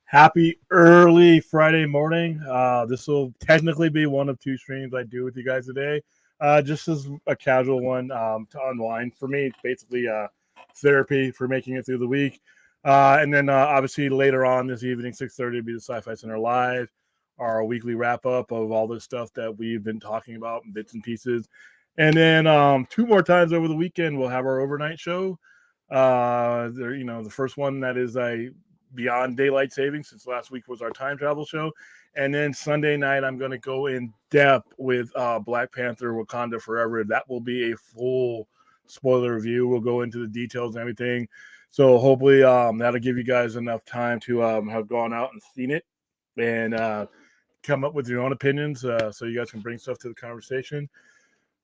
Happy early Friday morning. This will technically be one of two streams I do with you guys today. Just as a casual one to unwind. For me, it's basically therapy for making it through the week. And then obviously later on this evening, 6:30 will be the Sci-Fi Center Live, our weekly wrap up of all this stuff that we've been talking about in bits and pieces. And then two more times over the weekend, we'll have our overnight show. The first one that is a beyond daylight savings, since last week was our time travel show. And then Sunday night, I'm going to go in depth with Black Panther Wakanda Forever. That will be a full spoiler review. We'll go into the details and everything. So hopefully that'll give you guys enough time to have gone out and seen it and come up with your own opinions so you guys can bring stuff to the conversation.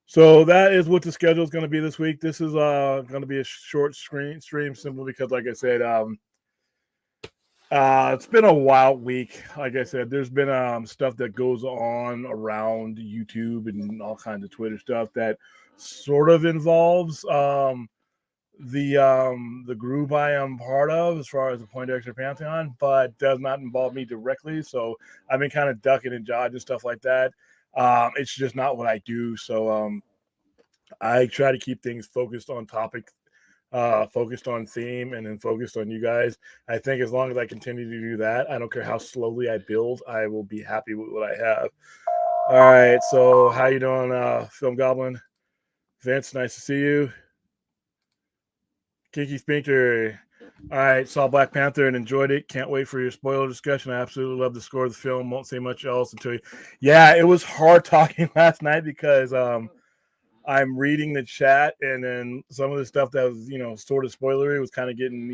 So that is what the schedule is going to be this week. This is going to be a short stream simply because, like I said, it's been a wild week. Like I said, there's been stuff that goes on around YouTube and all kinds of Twitter stuff that sort of involves the group I am part of as far as the Poindexter Pantheon, but does not involve me directly. So I've been kind of ducking and dodging stuff like that. It's just not what I do. So I try to keep things focused on topic, focused on theme, and then focused on you guys. I think as long as I continue to do that, I don't care how slowly I build, I will be happy with what I have. All right, so how you doing, Film Goblin? Vince, nice to see you. Kiki Spinker. All right, saw Black Panther and enjoyed it. Can't wait for your spoiler discussion. I absolutely love the score of the film. Won't say much else until you. Yeah, it was hard talking last night because I'm reading the chat, and then some of the stuff that was, sort of spoilery was kind of getting,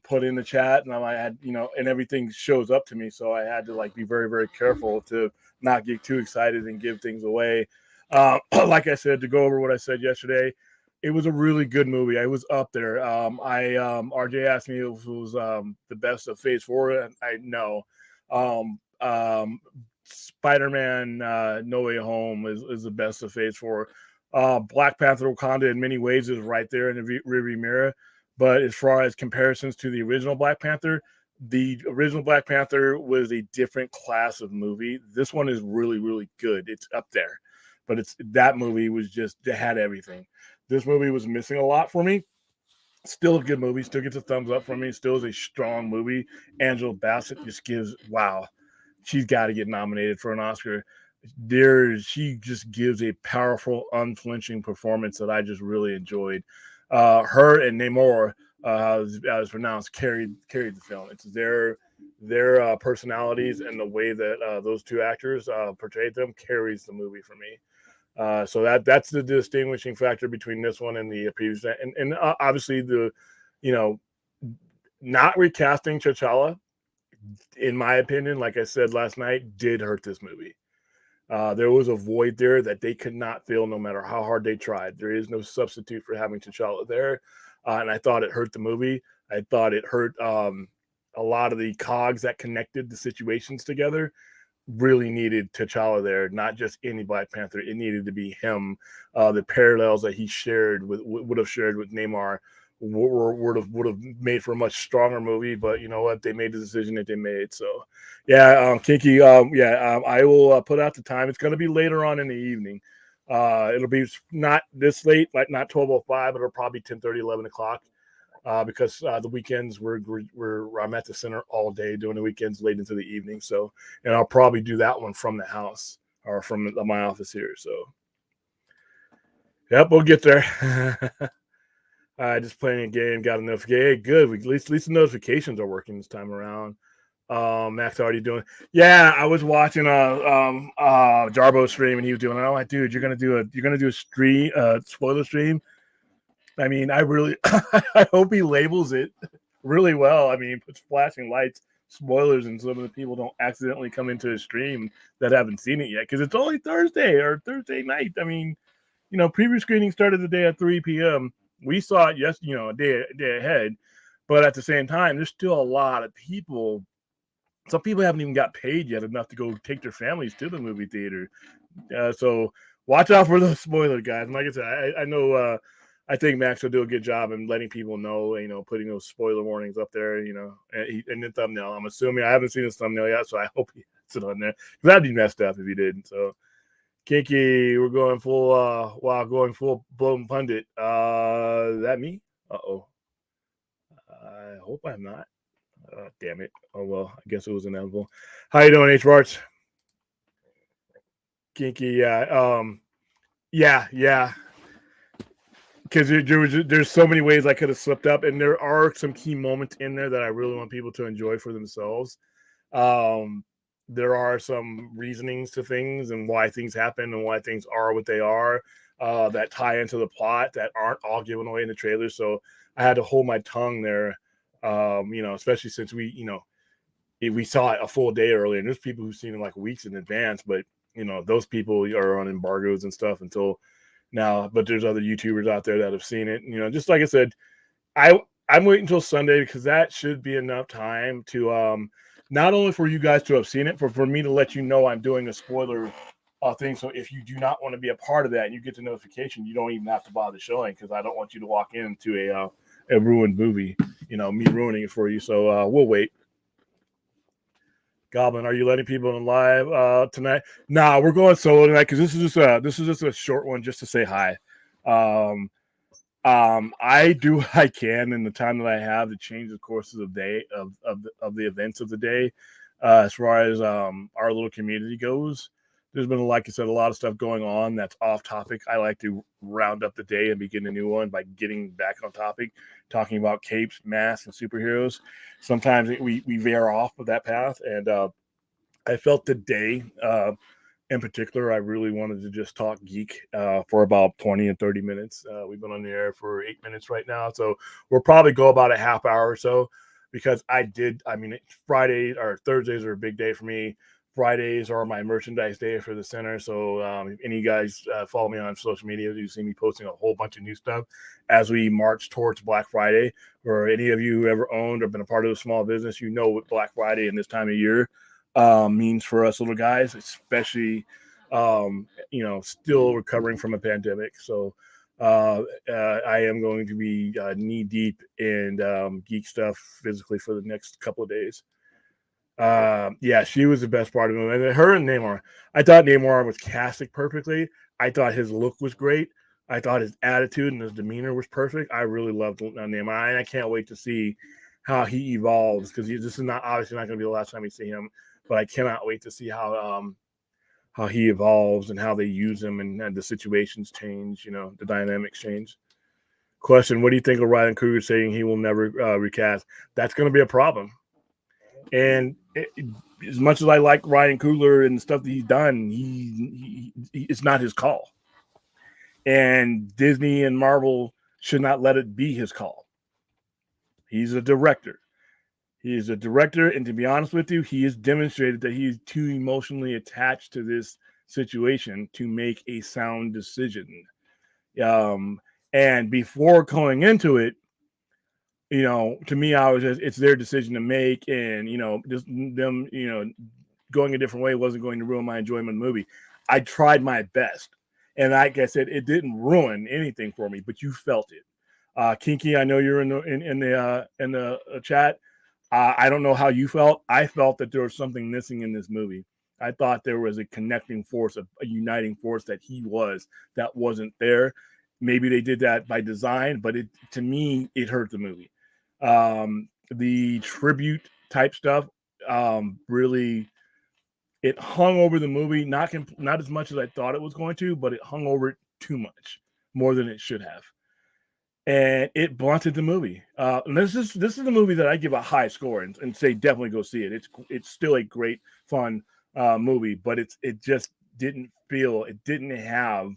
put in the chat, and I had, and everything shows up to me, so I had to be very, very careful to not get too excited and give things away. Like I said, to go over what I said yesterday, it was a really good movie. I was up there. RJ asked me if it was the best of Phase 4, and I know. Spider-Man No Way Home is the best of Phase 4. Black Panther Wakanda in many ways is right there in the rearview mirror. But as far as comparisons to the original Black Panther was a different class of movie. This one is really, really good. It's up there. But that movie was just, it had everything. This movie was missing a lot for me. Still a good movie. Still gets a thumbs up from me. Still is a strong movie. Angela Bassett just gives, wow. She's got to get nominated for an Oscar. She just gives a powerful, unflinching performance that I just really enjoyed. Her and Namor, as pronounced, carried the film. It's their personalities and the way that those two actors portrayed them carries the movie for me. So that's the distinguishing factor between this one and the previous, and obviously not recasting T'Challa, in my opinion, like I said last night, did hurt this movie. There was a void there that they could not fill no matter how hard they tried. There is no substitute for having T'Challa there. And I thought it hurt the movie. I thought it hurt a lot of the cogs that connected the situations together. Really needed T'Challa there, not just any Black Panther. It needed to be him. The parallels that he would have shared with Namor would have made for a much stronger movie, but you know what? They made the decision that they made. So, yeah, Kinky, I will put out the time. It's going to be later on in the evening. It'll be not this late, like not 12:05, but it'll probably 10:30, 11 o'clock. Because the weekends I'm at the center all day doing the weekends late into the evening. So, and I'll probably do that one from the house or from my office here. So, yep, we'll get there. Just playing a game, got a notification. Hey, good. At least the notifications are working this time around. Max already doing. Yeah, I was watching Jarbo stream, and he was doing. I'm like, dude, you're gonna do a stream, spoiler stream. I mean, I really, I hope he labels it really well. I mean, puts flashing lights, spoilers, and some of the people don't accidentally come into a stream that haven't seen it yet because it's only Thursday or Thursday night. I mean, preview screening started the day at 3 p.m. We saw it a day ahead, but at the same time, there's still a lot of people. Some people haven't even got paid yet enough to go take their families to the movie theater. So watch out for those spoilers, guys. And like I said, I know I think Max will do a good job in letting people know, putting those spoiler warnings up there, and the thumbnail. I'm assuming I haven't seen his thumbnail yet, so I hope he has it on there. That'd be messed up if he didn't. So, Kinky, we're going full blown pundit. That me? Uh-oh. I hope I'm not. Damn it. Oh, well, I guess it was inevitable. How you doing, H. Barts? Kinky, yeah. Yeah. Because there's so many ways I could have slipped up, and there are some key moments in there that I really want people to enjoy for themselves. There are some reasonings to things and why things happen and why things are what they are that tie into the plot that aren't all given away in the trailer. So I had to hold my tongue there, especially since we saw it a full day earlier, and there's people who've seen it like weeks in advance, but those people are on embargoes and stuff until now. But there's other YouTubers out there that have seen it. Just like I said, I'm waiting until Sunday because that should be enough time to not only for you guys to have seen it, but for me to let you know I'm doing a spoiler thing. So if you do not want to be a part of that and you get the notification, you don't even have to bother showing because I don't want you to walk into a ruined movie, me ruining it for you. So we'll wait. Goblin, are you letting people in live tonight? Nah, we're going solo tonight because this is just a short one just to say hi. I do what I can in the time that I have to change the courses of the events of the day. As far as our little community goes, there's been, like I said, a lot of stuff going on that's off topic. I like to round up the day and begin a new one by getting back on topic, talking about capes, masks, and superheroes. Sometimes we veer off of that path, and I felt today in particular, I really wanted to just talk geek for about 20 and 30 minutes. We've been on the air for 8 minutes right now, so we'll probably go about a half hour or so because Friday or Thursdays are a big day for me. Fridays are my merchandise day for the center. So if any guys follow me on social media, you see me posting a whole bunch of new stuff as we march towards Black Friday. Or any of you who ever owned or been a part of a small business, you know what Black Friday and this time of year means for us little guys, especially still recovering from a pandemic. So I am going to be knee deep in geek stuff physically for the next couple of days. Yeah, she was the best part of the movie. Her and Namor. I thought Namor was casted perfectly. I thought his look was great. I thought his attitude and his demeanor was perfect. I really loved Namor, and I can't wait to see how he evolves because this is obviously not going to be the last time we see him. But I cannot wait to see how he evolves and how they use him and the situations change. The dynamics change. Question: what do you think of Ryan Coogler saying he will never recast? That's going to be a problem. And as much as I like Ryan Coogler and the stuff that he's done, it's not his call. And Disney and Marvel should not let it be his call. He's a director. He is a director, and to be honest with you, he has demonstrated that he is too emotionally attached to this situation to make a sound decision. And before going into it, to me, it's their decision to make, and just them, going a different way wasn't going to ruin my enjoyment of the movie. I tried my best, and like I said, it didn't ruin anything for me, but you felt it. Kinky, I know you're in the chat. I don't know how you felt. I felt that there was something missing in this movie. I thought there was a connecting force, a uniting force that wasn't there. Maybe they did that by design, but to me, it hurt the movie. The tribute type stuff really, it hung over the movie, not as much as I thought it was going to, but it hung over it too much, more than it should have. And it blunted the movie. And this is the movie that I give a high score and say definitely go see it. It's still a great, fun movie, but it just didn't have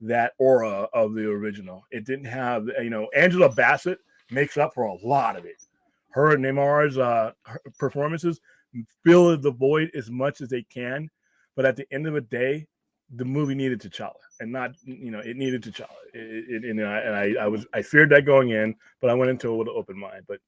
that aura of the original. It didn't have, Angela Bassett makes up for a lot of it. Her and Nemar's performances fill the void as much as they can, but at the end of the day, the movie needed T'Challa, and not it needed T'Challa. I feared that going in, but I went into it with an open mind. But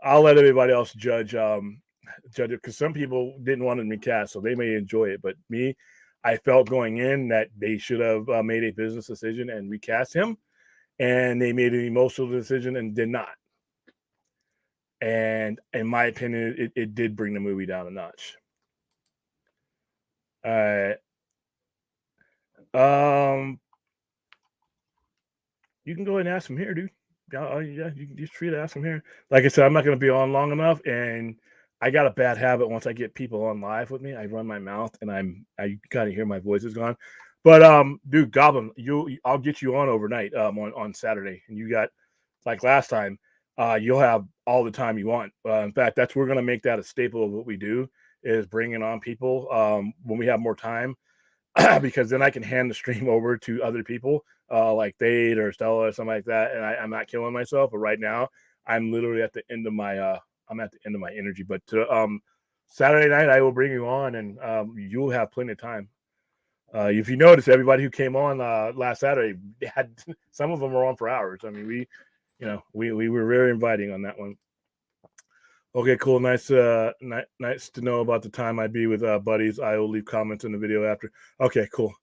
I'll let everybody else judge it because some people didn't want it to be cast, so they may enjoy it. But me, I felt going in that they should have made a business decision and recast him, and they made an emotional decision and did not. And in my opinion, it did bring the movie down a notch. You can go ahead and ask him here, dude. Yeah, you can just free to ask him here. Like I said, I'm not going to be on long enough, and I got a bad habit. Once I get people on live with me, I run my mouth, and I kind of hear my voice is gone. But dude, Goblin, I'll get you on overnight on Saturday, and you got like last time. You'll have all the time you want. In fact, we're going to make that a staple of what we do is bringing on people when we have more time. Because then I can hand the stream over to other people like Thade or Stella or something like that, and I'm not killing myself. But right now, I'm literally at the end of my energy. But Saturday night, I will bring you on, and you'll have plenty of time. If you notice, everybody who came on last Saturday had some of them were on for hours. I mean, we were very inviting on that one. Okay, cool. Nice to know about the time I'd be with buddies. I will leave comments in the video after. Okay, cool.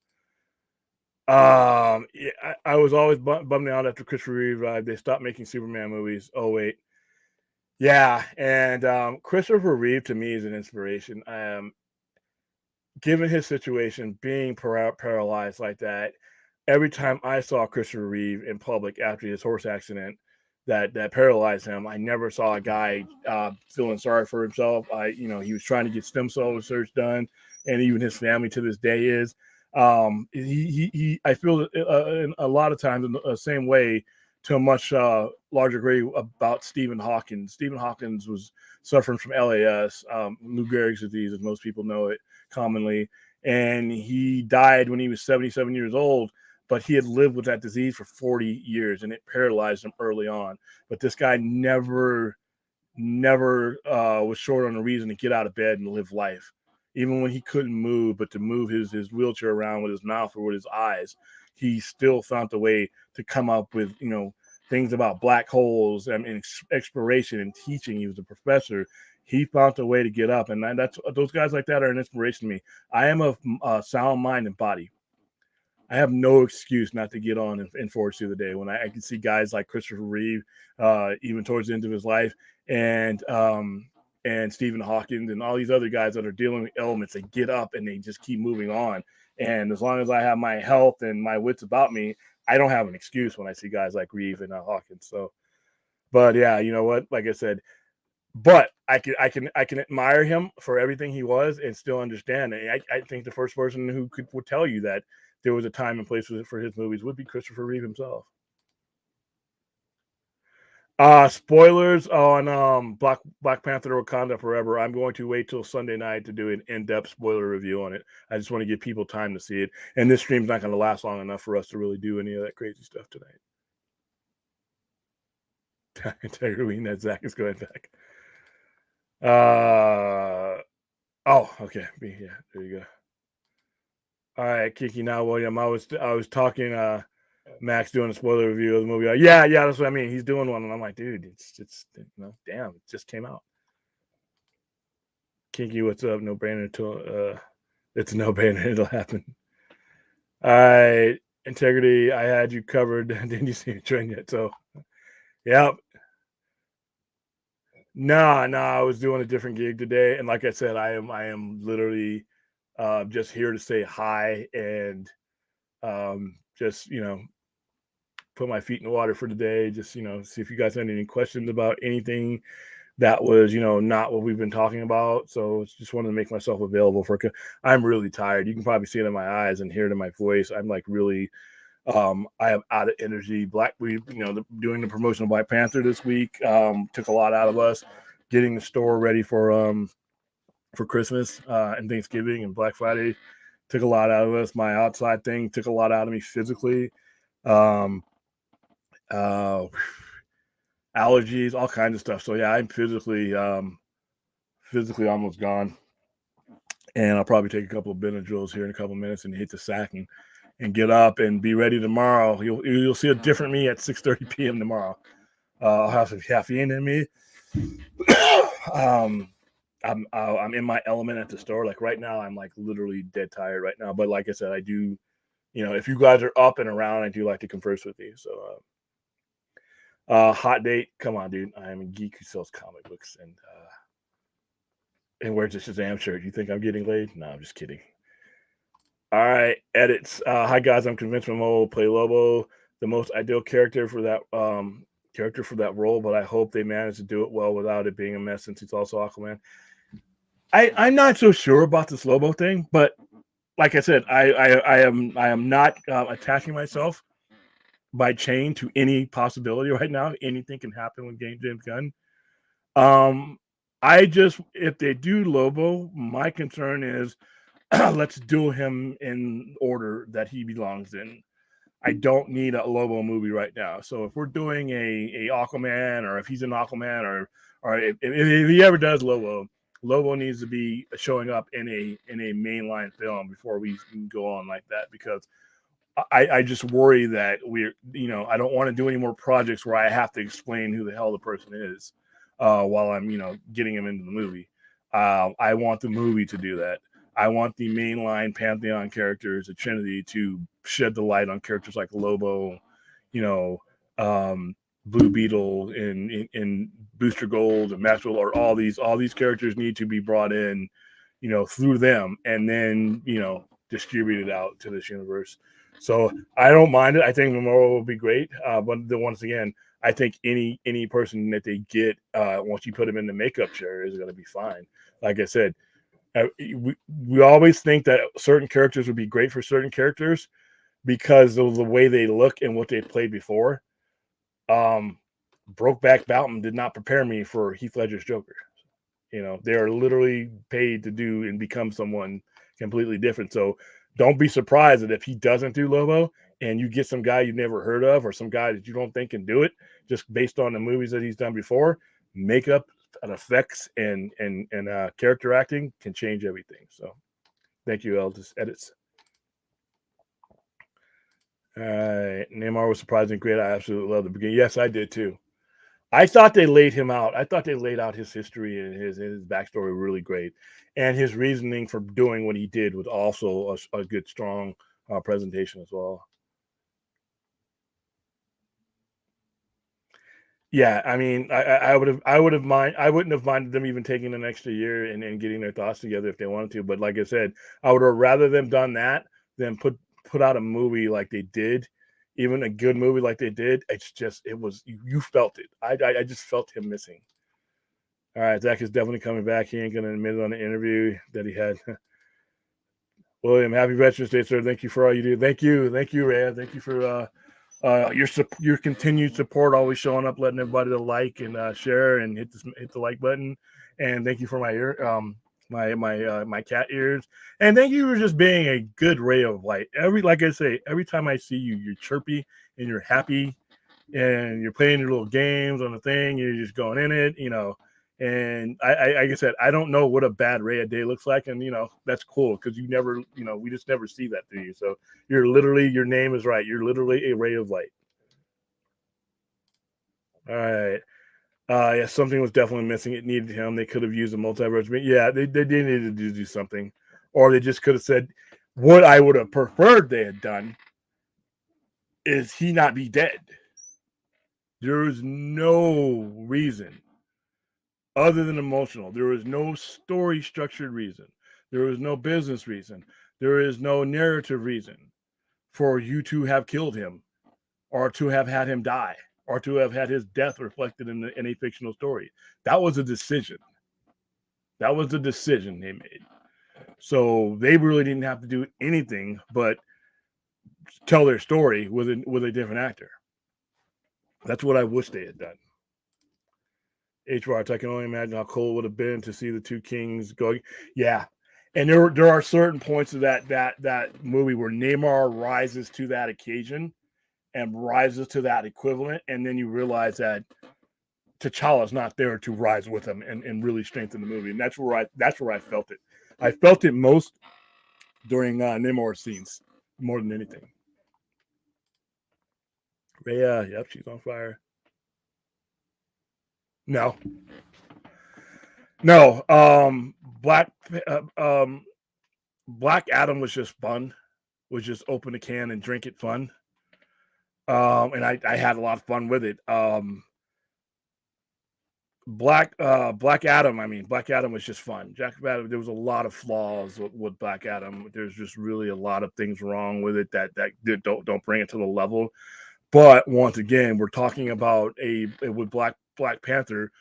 Yeah, I was always bummed out after Christopher Reeve. They stopped making Superman movies. Oh wait, yeah, and Christopher Reeve to me is an inspiration. Given his situation, being paralyzed like that, every time I saw Christopher Reeve in public after his horse accident that paralyzed him, I never saw a guy feeling sorry for himself. He was trying to get stem cell research done, and even his family to this day is. I feel in a lot of times in the same way to a much larger degree about Stephen Hawking. Stephen Hawking was suffering from LAS, Lou Gehrig's disease, as most people know it commonly, and he died when he was 77 years old. But he had lived with that disease for 40 years, and it paralyzed him early on. But this guy never was short on a reason to get out of bed and live life, even when he couldn't move. But to move his wheelchair around with his mouth or with his eyes, he still found a way to come up with things about black holes and exploration and teaching. He was a professor. He found a way to get up, and that's those guys like that are an inspiration to me. I am a sound mind and body. I have no excuse not to get on and forge through the day when I can see guys like Christopher Reeve, even towards the end of his life, and Stephen Hawking and all these other guys that are dealing with elements. They get up and they just keep moving on. And as long as I have my health and my wits about me, I don't have an excuse when I see guys like Reeve and Hawkins. So, but yeah, you know what? Like I said, but I can admire him for everything he was and still understand it. I think the first person who would tell you that there was a time and place for his movies would be Christopher Reeve himself. Spoilers on Black Panther Wakanda Forever. I'm going to wait till Sunday night to do an in-depth spoiler review on it. I just want to give people time to see it. And this stream's not going to last long enough for us to really do any of that crazy stuff tonight. Tiger that Zach is going back. Okay. Yeah, there you go. All right, Kiki. Now, William, I was talking. Max doing a spoiler review of the movie. Yeah, that's what I mean. He's doing one, and I'm like, dude, it's damn, it just came out. Kinky, what's up? No brainer. It's a no brainer. It'll happen. All right, Integrity. I had you covered. Didn't you see the trend yet? So, yep. No, I was doing a different gig today, and like I said, I am literally just here to say hi and just put my feet in the water for the day. Just see if you guys had any questions about anything that was not what we've been talking about. So just wanted to make myself available for. I'm really tired. You can probably see it in my eyes and hear it in my voice. I'm like really. I am out of energy. Doing the promotion of Black Panther this week took a lot out of us. Getting the store ready for Christmas and Thanksgiving and Black Friday took a lot out of us. My outside thing took a lot out of me physically. Allergies, all kinds of stuff. So yeah, I'm physically almost gone. And I'll probably take a couple of Benadryls here in a couple of minutes and hit the sack and get up and be ready tomorrow. You'll see a different me at 6:30 p.m. tomorrow. I'll have some caffeine in me. I'm in my element at the store. Like right now, I'm like literally dead tired right now. But like I said, I do, if you guys are up and around, I do like to converse with you. So, hot date, come on, dude. I am a geek who sells comic books and wears a Shazam shirt. You think I'm getting laid? No, I'm just kidding. All right, edits. Hi guys, I'm convinced Momoa will play Lobo, the most ideal character for that role, but I hope they manage to do it well without it being a mess since he's also Aquaman. I'm not so sure about this Lobo thing, but like I said, I am not attaching myself by chain to any possibility right now. Anything can happen with James Gunn. I just if they do Lobo, my concern is let's do him in order that he belongs in. I don't need a Lobo movie right now. So if we're doing a Aquaman, or if he's an Aquaman, or if he ever does Lobo, Lobo needs to be showing up in a mainline film before we can go on like that, because I just worry that I don't want to do any more projects where I have to explain who the hell the person is while I'm getting him into the movie. I want the movie to do that. I want the mainline Pantheon characters, the Trinity, to shed the light on characters like Lobo, you know, Blue Beetle, and Booster Gold and Maxwell, or all these characters need to be brought in, through them, and then distributed out to this universe. So I don't mind it. I think Momoa will be great. But once again, I think any person that they get once you put them in the makeup chair is going to be fine. Like I said, we always think that certain characters would be great for certain characters because of the way they look and what they played before. Brokeback Mountain did not prepare me for Heath Ledger's Joker. They are literally paid to do and become someone completely different. So don't be surprised that if he doesn't do Lobo and you get some guy you've never heard of, or some guy that you don't think can do it, just based on the movies that he's done before. Makeup and effects and character acting can change everything. So thank you, Eldest Edits. Neymar was surprisingly great. I absolutely love the beginning. Yes, I did too. I thought they laid him out. I thought they laid out his history and his backstory really great, and his reasoning for doing what he did was also a good, strong presentation as well. Yeah, I mean, I wouldn't have minded them even taking an extra year and getting their thoughts together if they wanted to. But like I said, I would have rather them done that than put out a movie like they did, even a good movie like they did. It was you felt it. I just felt him missing. All right, Zach is definitely coming back. He ain't gonna admit it on the interview that he had. William, happy Veterans Day, sir. Thank you for all you do. Thank you, Ray. Thank you for your continued support, always showing up, letting everybody to like and share and hit the like button. And thank you for my ear, my cat ears. And thank you for just being a good ray of light. Like I say, every time I see you, you're chirpy and you're happy, and you're playing your little games on the thing. You're just going in it, And like I said, I don't know what a bad ray a day looks like, and that's cool because you never, we just never see that through you. So you're literally, your name is right. You're literally a ray of light. All right. Yeah, something was definitely missing. It needed him. They could have used a multiverse. Yeah, they needed to do something, or they just could have said, what I would have preferred they had done is he not be dead. There is no reason other than emotional. There is no story structured reason. There is no business reason. There is no narrative reason for you to have killed him, or to have had him die, or to have had his death reflected in a fictional story. That was a decision. That was the decision they made. So they really didn't have to do anything but tell their story with a different actor. That's what I wish they had done. H. Rock, I can only imagine how cool it would have been to see the two kings going. Yeah. And there are certain points of that movie where Namor rises to that occasion and rises to that equivalent, and then you realize that T'Challa's not there to rise with him and really strengthen the movie. And that's where I felt it. I felt it most during Namor scenes more than anything. Rhea, yep, she's on fire. No. No, Black Adam was just fun. Was just open a can and drink it fun. And I had a lot of fun with it. Black Adam. I mean, Black Adam was just fun. Jack Adam. There was a lot of flaws with Black Adam. There's just really a lot of things wrong with it that don't bring it to the level. But once again, we're talking about with Black Panther.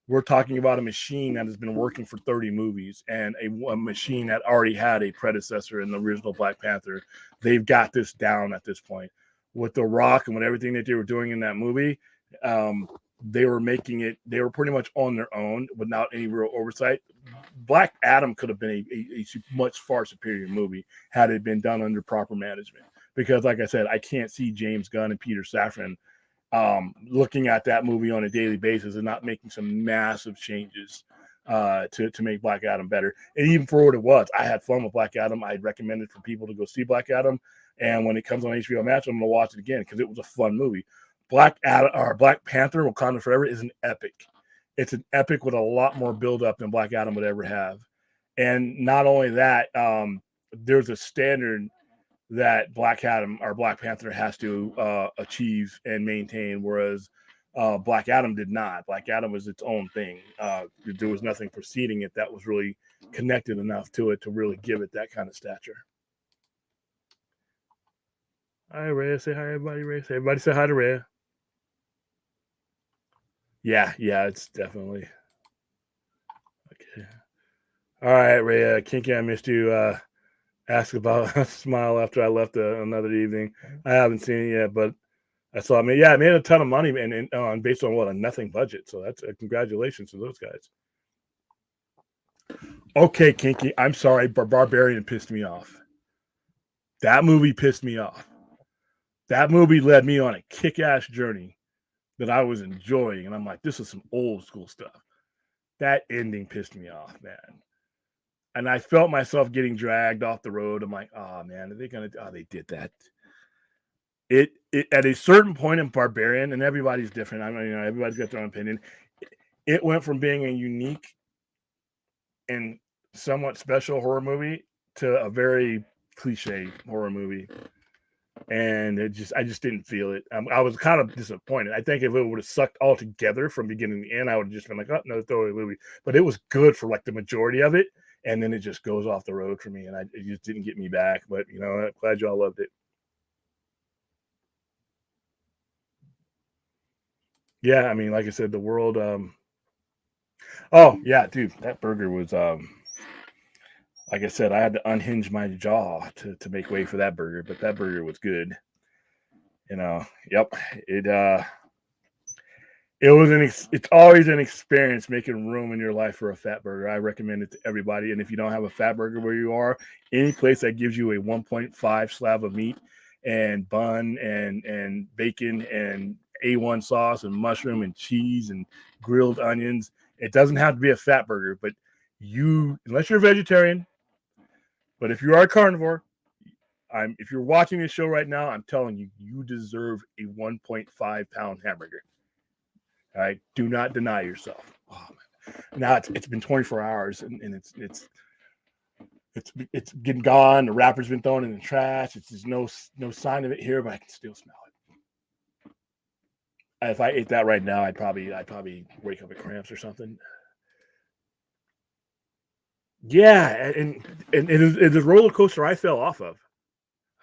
We're talking about a machine that has been working for 30 movies and a machine that already had a predecessor in the original Black Panther. They've got this down at this point with The Rock and with everything that they were doing in that movie. They were making it, they were pretty much on their own without any real oversight. Black Adam could have been a much far superior movie had it been done under proper management. Because, like I said, I can't see James Gunn and Peter Safran looking at that movie on a daily basis and not making some massive changes to make Black Adam better. And even for what it was, I had fun with Black Adam. I'd recommend it for people to go see Black Adam. And when it comes on HBO Max, I'm going to watch it again because it was a fun movie. Black Panther, Wakanda Forever is an epic. It's an epic with a lot more build-up than Black Adam would ever have. And not only that, there's a standard that Black Adam or Black Panther has to achieve and maintain, whereas Black Adam did not. Black Adam was its own thing. There was nothing preceding it that was really connected enough to it to really give it that kind of stature. Hi, Rhea. Say hi, everybody. Rhea. Say everybody. Say hi to Rhea. Yeah, it's definitely okay. All right, Rhea. Kinky, I missed you. Ask about a smile after I left another evening. I haven't seen it yet, but I saw it. Yeah, it made a ton of money and based on a nothing budget. So that's congratulations to those guys. Okay, Kinky. I'm sorry, Barbarian pissed me off. That movie pissed me off. That movie led me on a kick-ass journey that I was enjoying, and I'm like, this is some old school stuff. That ending pissed me off, man. And I felt myself getting dragged off the road. I'm like, oh man, are they gonna? Oh, they did that. It at a certain point in Barbarian, and everybody's different. I mean, everybody's got their own opinion. It went from being a unique and somewhat special horror movie to a very cliche horror movie, and I just didn't feel it. I was kind of disappointed. I think if it would have sucked all together from beginning to end, I would have just been like, oh no, throw away movie. But it was good for like the majority of it, and then it just goes off the road for me, and it just didn't get me back. But I'm glad y'all loved it. Yeah, I mean, like I said, the world. Oh yeah, dude, that burger was. Like I said, I had to unhinge my jaw to make way for that burger, but that burger was good. Yep. It's always an experience making room in your life for a fat burger. I recommend it to everybody. And if you don't have a fat burger where you are, any place that gives you a 1.5 slab of meat and bun and bacon and A1 sauce and mushroom and cheese and grilled onions, it doesn't have to be a fat burger, but unless you're a vegetarian, but if you are a carnivore, if you're watching this show right now, I'm telling you, you deserve a 1.5 pound hamburger. All right, do not deny yourself. Oh, now it's been 24 hours and it's getting gone. The wrapper's been thrown in the trash. There's no sign of it here, but I can still smell it. If I ate that right now, I'd probably wake up with cramps or something. Yeah, and it's a roller coaster I fell off of.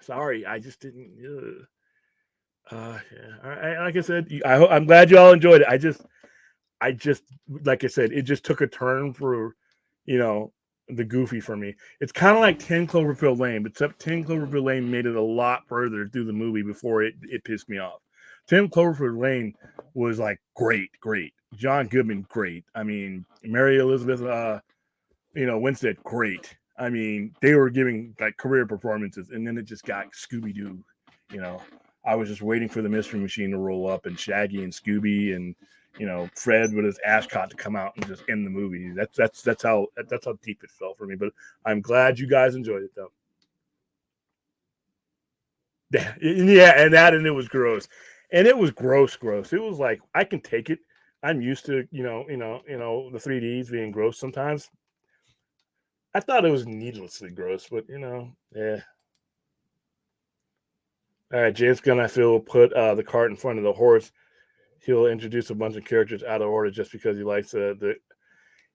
Sorry, I just didn't. Yeah. Like I said, I'm glad you all enjoyed it. I just, like I said, it just took a turn for, the goofy for me. It's kind of like 10 Cloverfield Lane, except 10 Cloverfield Lane made it a lot further through the movie before it pissed me off. 10 Cloverfield Lane was like great. John Goodman, great. I mean, Mary Elizabeth, Winstead, great. I mean, they were giving like career performances, and then it just got Scooby-Doo. I was just waiting for the Mystery Machine to roll up and Shaggy and Scooby and Fred with his Ascot to come out and just end the movie. That's how deep it fell for me. But I'm glad you guys enjoyed it though. Yeah, and it was gross. And it was gross. It was like, I can take it. I'm used to, the 3Ds being gross sometimes. I thought it was needlessly gross, but yeah. All right, James Gunn, I feel, will put the cart in front of the horse. He'll introduce a bunch of characters out of order just because he likes the.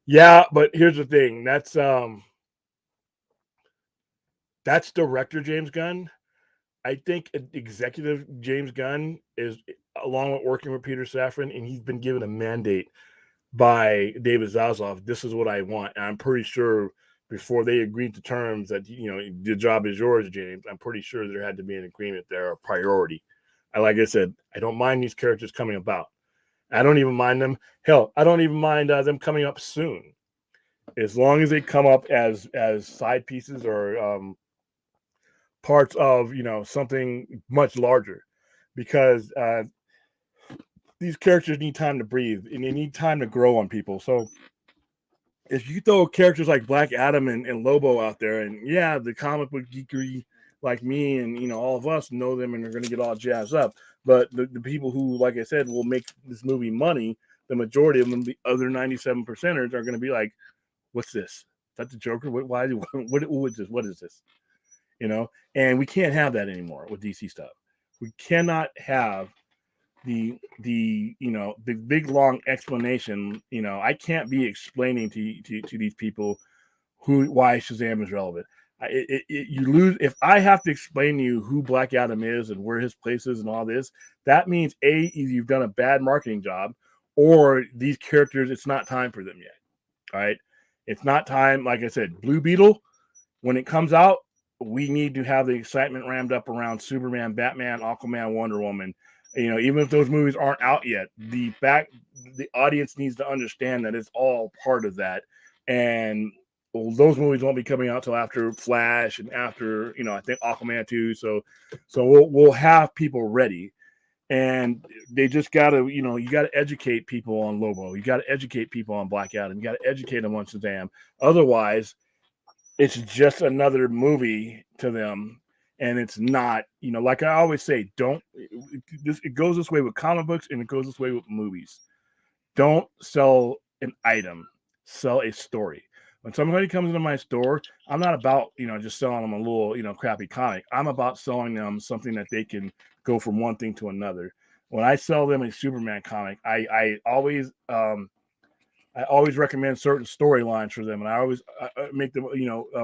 Yeah, but here's the thing. That's director James Gunn. I think executive James Gunn is, along with working with Peter Safran, and he's been given a mandate by David Zaslav. This is what I want. And I'm pretty sure before they agreed to terms that, the job is yours, James, I'm pretty sure there had to be an agreement there, a priority. Like I said, I don't mind these characters coming about. I don't even mind them. Hell, I don't even mind them coming up soon, as long as they come up as side pieces or parts of something much larger, because these characters need time to breathe and they need time to grow on people. So if you throw characters like Black Adam and Lobo out there, and yeah, the comic book geekery like me and all of us know them and are going to get all jazzed up, but the people who, like I said, will make this movie money, the majority of them, the other 97%ers, are going to be like, what's this? Is that the Joker? What is this? What is this? And we can't have that anymore with DC stuff. We cannot have the big long explanation. I can't be explaining to these people why Shazam is relevant. You lose if I have to explain to you who Black Adam is and where his place is and all this. That means either you've done a bad marketing job, or these characters, it's not time for them yet. All right, it's not time. Like I said, Blue Beetle, when it comes out, we need to have the excitement rammed up around Superman, Batman, Aquaman, Wonder Woman. Even if those movies aren't out yet, the audience needs to understand that it's all part of that. And those movies won't be coming out till after Flash and after, I think Aquaman 2. So we'll have people ready. And they just gotta, you gotta educate people on Lobo. You gotta educate people on Black Adam. You gotta educate them on Shazam. Otherwise, it's just another movie to them. And it's not, like I always say, it goes this way with comic books and it goes this way with movies. Don't sell an item, sell a story. When somebody comes into my store, I'm not about, just selling them a little, crappy comic. I'm about selling them something that they can go from one thing to another. When I sell them a Superman comic, I always recommend certain storylines for them, and I always make them,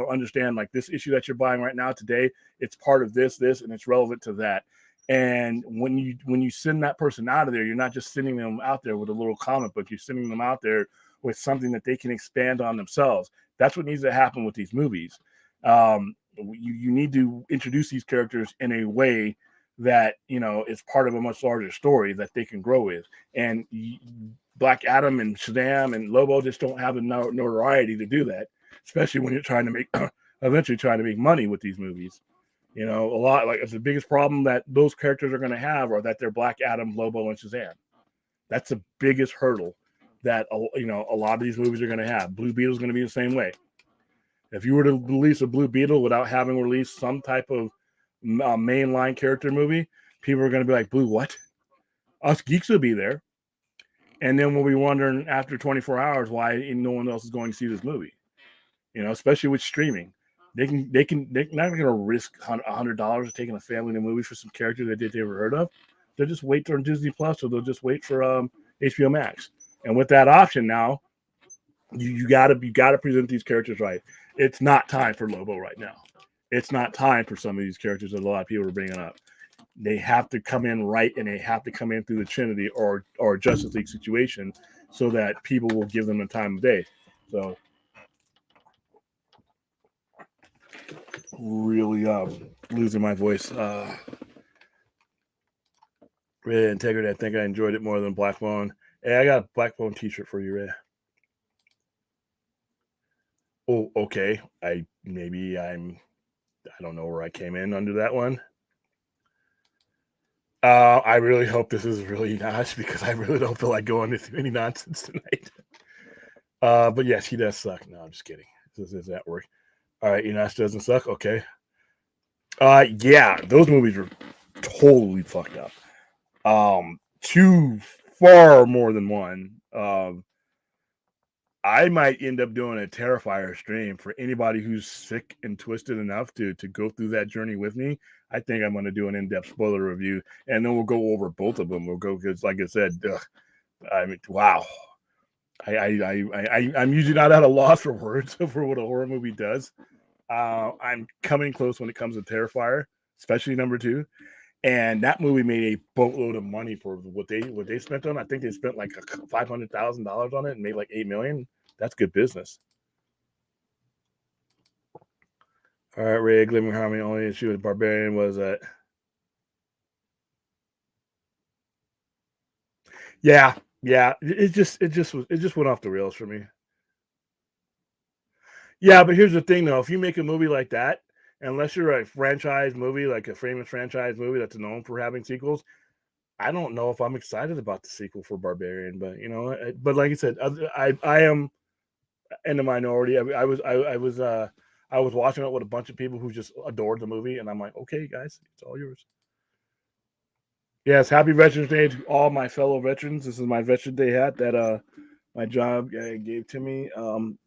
understand, like, this issue that you're buying right now today, it's part of this, and it's relevant to that. And when you send that person out of there, you're not just sending them out there with a little comic book. You're sending them out there with something that they can expand on themselves. That's what needs to happen with these movies. You need to introduce these characters in a way that is part of a much larger story that they can grow with. And Black Adam and Shazam and Lobo just don't have the notoriety to do that, especially when you're trying to make eventually trying to make money with these movies. A lot, like, the biggest problem that those characters are going to have are that they're Black Adam, Lobo, and Shazam. That's the biggest hurdle that a lot of these movies are going to have. Blue Beetle is going to be the same way. If you were to release a Blue Beetle without having released some type of mainline character movie, people are going to be like, Blue what? Us geeks will be there. And then we'll be wondering after 24 hours why no one else is going to see this movie. Especially with streaming, they're not going to risk $100 taking a family to movie for some character that they've never heard of. They'll just wait for Disney Plus, or they'll just wait for HBO Max. And with that option now, you gotta present these characters right. It's not time for Lobo right now. It's not time for some of these characters that a lot of people are bringing up. They have to come in right, and they have to come in through the Trinity or Justice League situation, so that people will give them the time of day. So really losing my voice. Ray Integrity, I think I enjoyed it more than Black Bone. Hey, I got a Black Bone t-shirt for you, Ray. Oh, okay. I don't know where I came in under that one. I really hope this is really not, because I really don't feel like going into any nonsense tonight. But yes, he does suck. No, I'm just kidding. Does that work? All right, Enoch doesn't suck. Okay. Yeah, those movies are totally fucked up. Too far more than one. I might end up doing a Terrifier stream for anybody who's sick and twisted enough to go through that journey with me. I think I'm going to do an in-depth spoiler review, and then we'll go over both of them. We'll go because, like I said, I mean, wow. I'm usually not at a loss for words for what a horror movie does. I'm coming close when it comes to Terrifier, especially number 2. And that movie made a boatload of money for what they spent on. I think they spent like $500,000 on it and made like $8 million. That's good business. All right, Ray, Glimmer Harmony only issue with Barbarian was that. Yeah, it just went off the rails for me. Yeah, but here's the thing though: if you make a movie like that, unless you're a franchise movie, like a famous franchise movie that's known for having sequels, I don't know if I'm excited about the sequel for Barbarian. But but like I said, I am in the minority. I was watching it with a bunch of people who just adored the movie, and I'm like, okay, guys, it's all yours. Yes, happy Veterans Day to all my fellow veterans. This is my Veterans Day hat that my job gave to me 2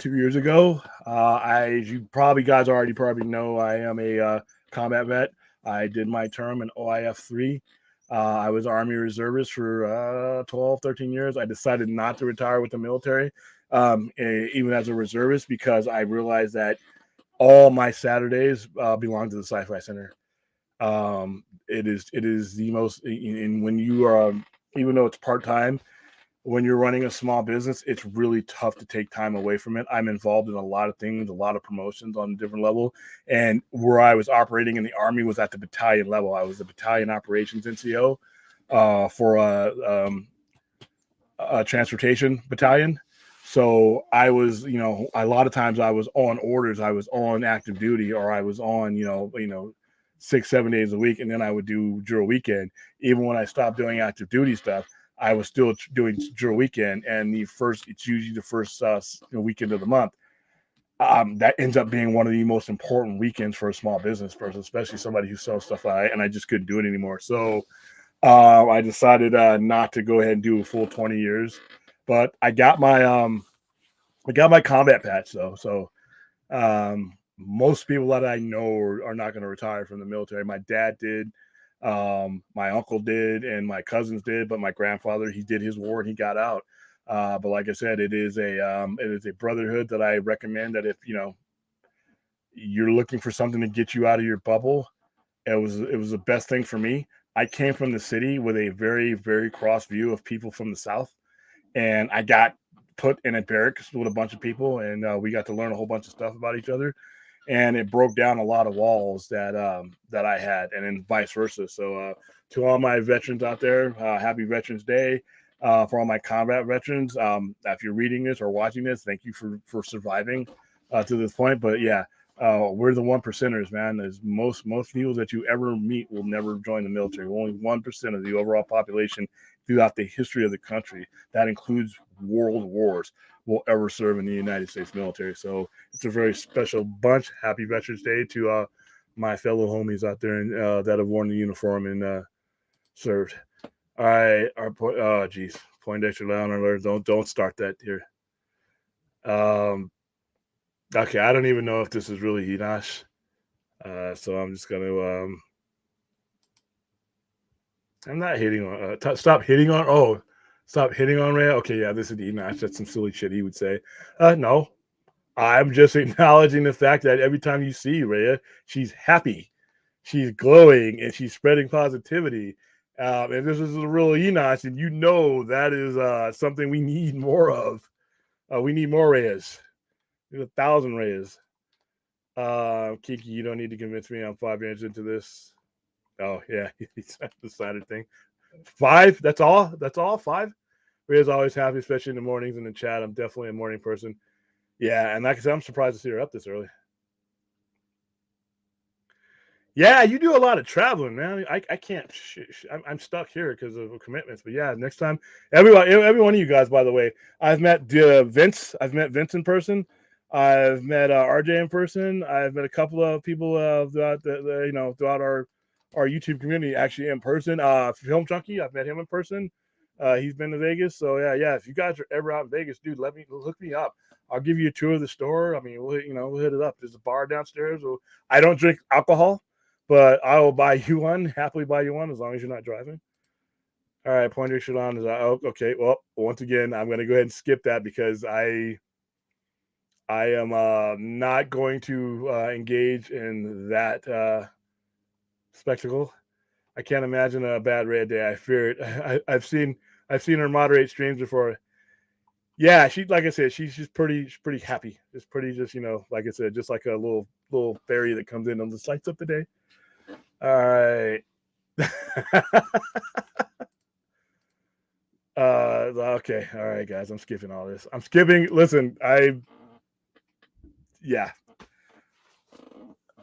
years ago. You probably guys already probably know I am a combat vet. I did my term in OIF 3. I was Army reservist for 12, 13 years. I decided not to retire with the military, even as a reservist, because I realized that all my Saturdays belong to the Sci-Fi Center. It is the most, and when you are, even though it's part-time, when you're running a small business, it's really tough to take time away from it. I'm involved in a lot of things, a lot of promotions on a different level. And where I was operating in the Army was at the battalion level. I was the battalion operations NCO for a transportation battalion. So I was, a lot of times I was on orders, I was on active duty, or I was on, 6-7 days a week, and then I would do drill weekend. Even when I stopped doing active duty stuff, I was still doing drill weekend, and it's usually the first weekend of the month. That ends up being one of the most important weekends for a small business person, especially somebody who sells stuff. And I just couldn't do it anymore. So I decided not to go ahead and do a full 20 years, but I got my combat patch though. So most people that I know are not going to retire from the military. My dad did, my uncle did, and my cousins did, but my grandfather, he did his war and he got out. But like I said, it is a brotherhood that I recommend. That if you're looking for something to get you out of your bubble, it was the best thing for me. I came from the city with a very, very cross view of people from the South, and I got put in a barracks with a bunch of people, and we got to learn a whole bunch of stuff about each other, and it broke down a lot of walls that I had, and then vice versa. So to all my veterans out there, happy Veterans Day. For all my combat veterans, if you're reading this or watching this, thank you for surviving to this point. But yeah, we're the 1%ers, man. As most people that you ever meet will never join the military. Only 1% of the overall population throughout the history of the country, that includes world wars, will ever serve in the United States military. So it's a very special bunch. Happy Veterans Day to my fellow homies out there that have worn the uniform and served. All right, oh geez, Poindexter Lounge alert! Don't start that here. Okay, I don't even know if this is really Enosh. So I'm just gonna I'm not hitting on stop hitting on stop hitting on Rhea. Okay, yeah, this is Enosh. That's some silly shit he would say. No. I'm just acknowledging the fact that every time you see Rhea, she's happy, she's glowing, and she's spreading positivity. And this is a real Enosh, and that is something we need more of. We need more Reyes. There's 1,000 Reyes. Kiki, you don't need to convince me. I'm 5 years into this. Oh yeah, he's decided thing. 5. That's all. That's all. 5. Rhea's always happy, especially in the mornings in the chat. I'm definitely a morning person. Yeah, and like I said, I'm surprised to see her up this early. Yeah, you do a lot of traveling, man. I can't. I'm stuck here because of commitments. But yeah, next time, every one of you guys, by the way, I've met Vince. I've met Vince in person. I've met RJ in person. I've met a couple of people throughout throughout our our YouTube community actually in person. Film Chunky, I've met him in person. He's been to Vegas, so yeah. If you guys are ever out in Vegas, dude, hook me up. I'll give you a tour of the store. I mean, we'll hit it up. There's a bar downstairs. I don't drink alcohol, but I will buy you one. Happily buy you one as long as you're not driving. All right, Pointer Shalon is okay. Well, once again, I'm going to go ahead and skip that because I am not going to engage in that spectacle. I can't imagine a bad red day. I fear it. I've seen her moderate streams before. Yeah, like I said, she's pretty happy. Just pretty, like I said, just like a little fairy that comes in and just lights up the day. All right. Okay. All right, guys. I'm skipping all this. Listen,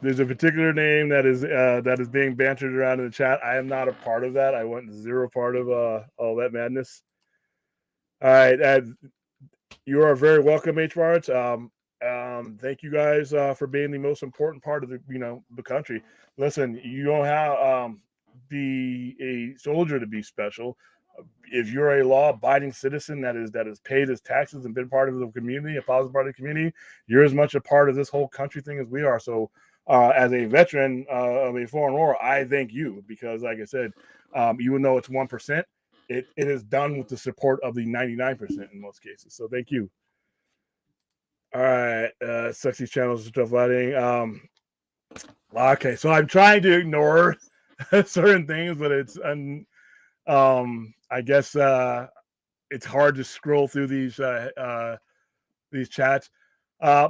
there's a particular name that is being bantered around in the chat. I am not a part of that. I want zero part of all that madness. All right. You are very welcome, H Barts. Thank you guys for being the most important part of the country. Listen, you don't have be a soldier to be special. If you're a law-abiding citizen that is paid his taxes and been part of the community, a positive part of the community, you're as much a part of this whole country thing as we are. So, as a veteran of a foreign war, I thank you because, like I said, even though it's 1%, it is done with the support of the 99% in most cases. So, thank you. All right, sexy channels and stuff lighting. Okay, so I'm trying to ignore certain things, but it's I guess it's hard to scroll through these chats.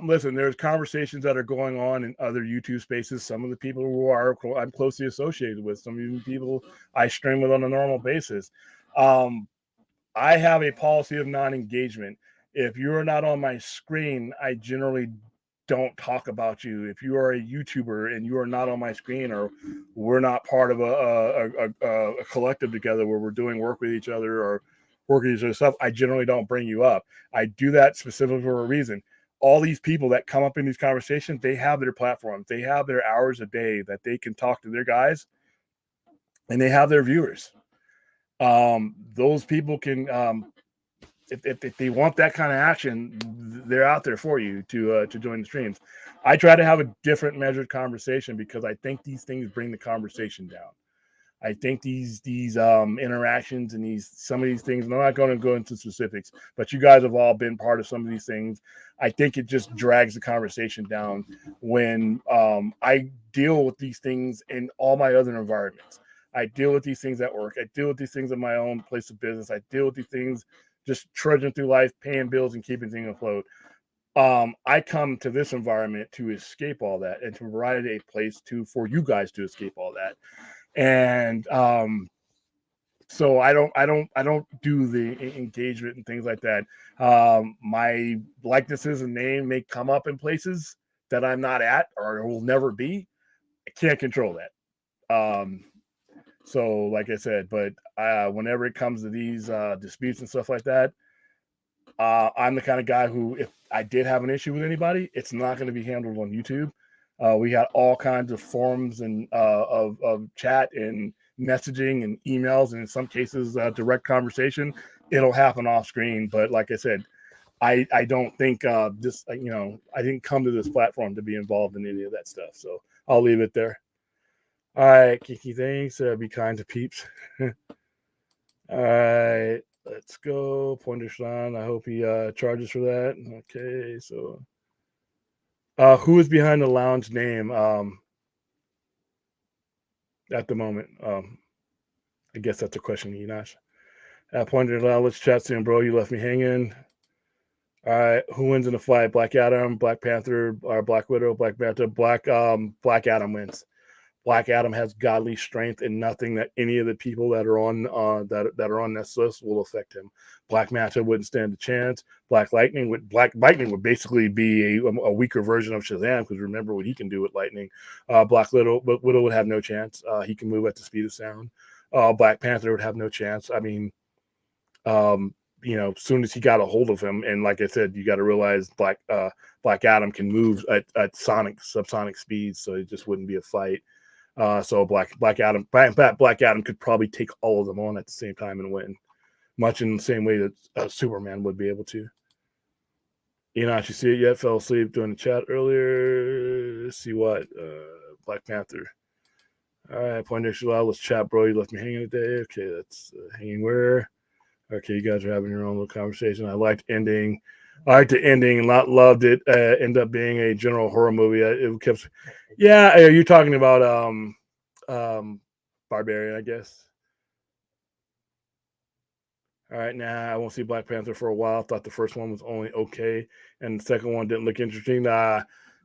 Listen, there's conversations that are going on in other YouTube spaces. Some of the people who I'm closely associated with, some of the people I stream with on a normal basis. I have a policy of non-engagement. If you're not on my screen, I generally don't talk about you. If you are a YouTuber and you are not on my screen, or we're not part of a collective together where we're doing work with each other or working each other stuff, I generally don't bring you up. I do that specifically for a reason. All these people that come up in these conversations, they have their platforms. They have their hours a day that they can talk to their guys, and they have their viewers. Those people can, if they want that kind of action, they're out there for you to join the streams. I try to have a different measured conversation because I think these things bring the conversation down. I think these interactions and some of these things, and I'm not going to go into specifics, but you guys have all been part of some of these things. I think it just drags the conversation down when I deal with these things in all my other environments. I deal with these things at work. I deal with these things in my own place of business. I deal with these things just trudging through life, paying bills and keeping things afloat. I come to this environment to escape all that and to provide a place for you guys to escape all that. And so I don't do the engagement and things like that. My likenesses and name may come up in places that I'm not at or will never be. I can't control that. So like I said, but whenever it comes to these disputes and stuff like that, I'm the kind of guy who, if I did have an issue with anybody, it's not going to be handled on YouTube. We got all kinds of forums and of chat and messaging and emails, and in some cases, direct conversation. It'll happen off screen. But like I said, I don't think I didn't come to this platform to be involved in any of that stuff. So I'll leave it there. All right, Kiki, thanks. Be kind to peeps. All right, let's go. Pointer Sean. I hope he charges for that. Okay, so who is behind the lounge name at the moment? I guess that's a question, Enosh. Pointer, let's chat soon, bro. You left me hanging. All right, who wins in the fight? Black Adam, Black Panther, or Black Widow? Black Panther. Black Adam wins. Black Adam has godly strength, and nothing that any of the people that are on that are on this list will affect him. Black Manta wouldn't stand a chance. Black Lightning would basically be a weaker version of Shazam, because remember what he can do with lightning. Black Widow would have no chance. He can move at the speed of sound. Black Panther would have no chance. I mean, as soon as he got a hold of him, and like I said, you got to realize Black Adam can move at subsonic speeds, so it just wouldn't be a fight. So Black Adam, in fact, Black Adam could probably take all of them on at the same time and win, much in the same way that Superman would be able to. Enoch, you see it yet? Fell asleep during the chat earlier. Let's see what Black Panther. All right, Poindexter Loud. Let's chat, bro. You left me hanging today. Okay, that's hanging where? Okay, you guys are having your own little conversation. I liked the ending, and not loved it. Ended up being a general horror movie. It kept, yeah. You're talking about Barbarian, I guess. All right, I won't see Black Panther for a while. Thought the first one was only okay, and the second one didn't look interesting.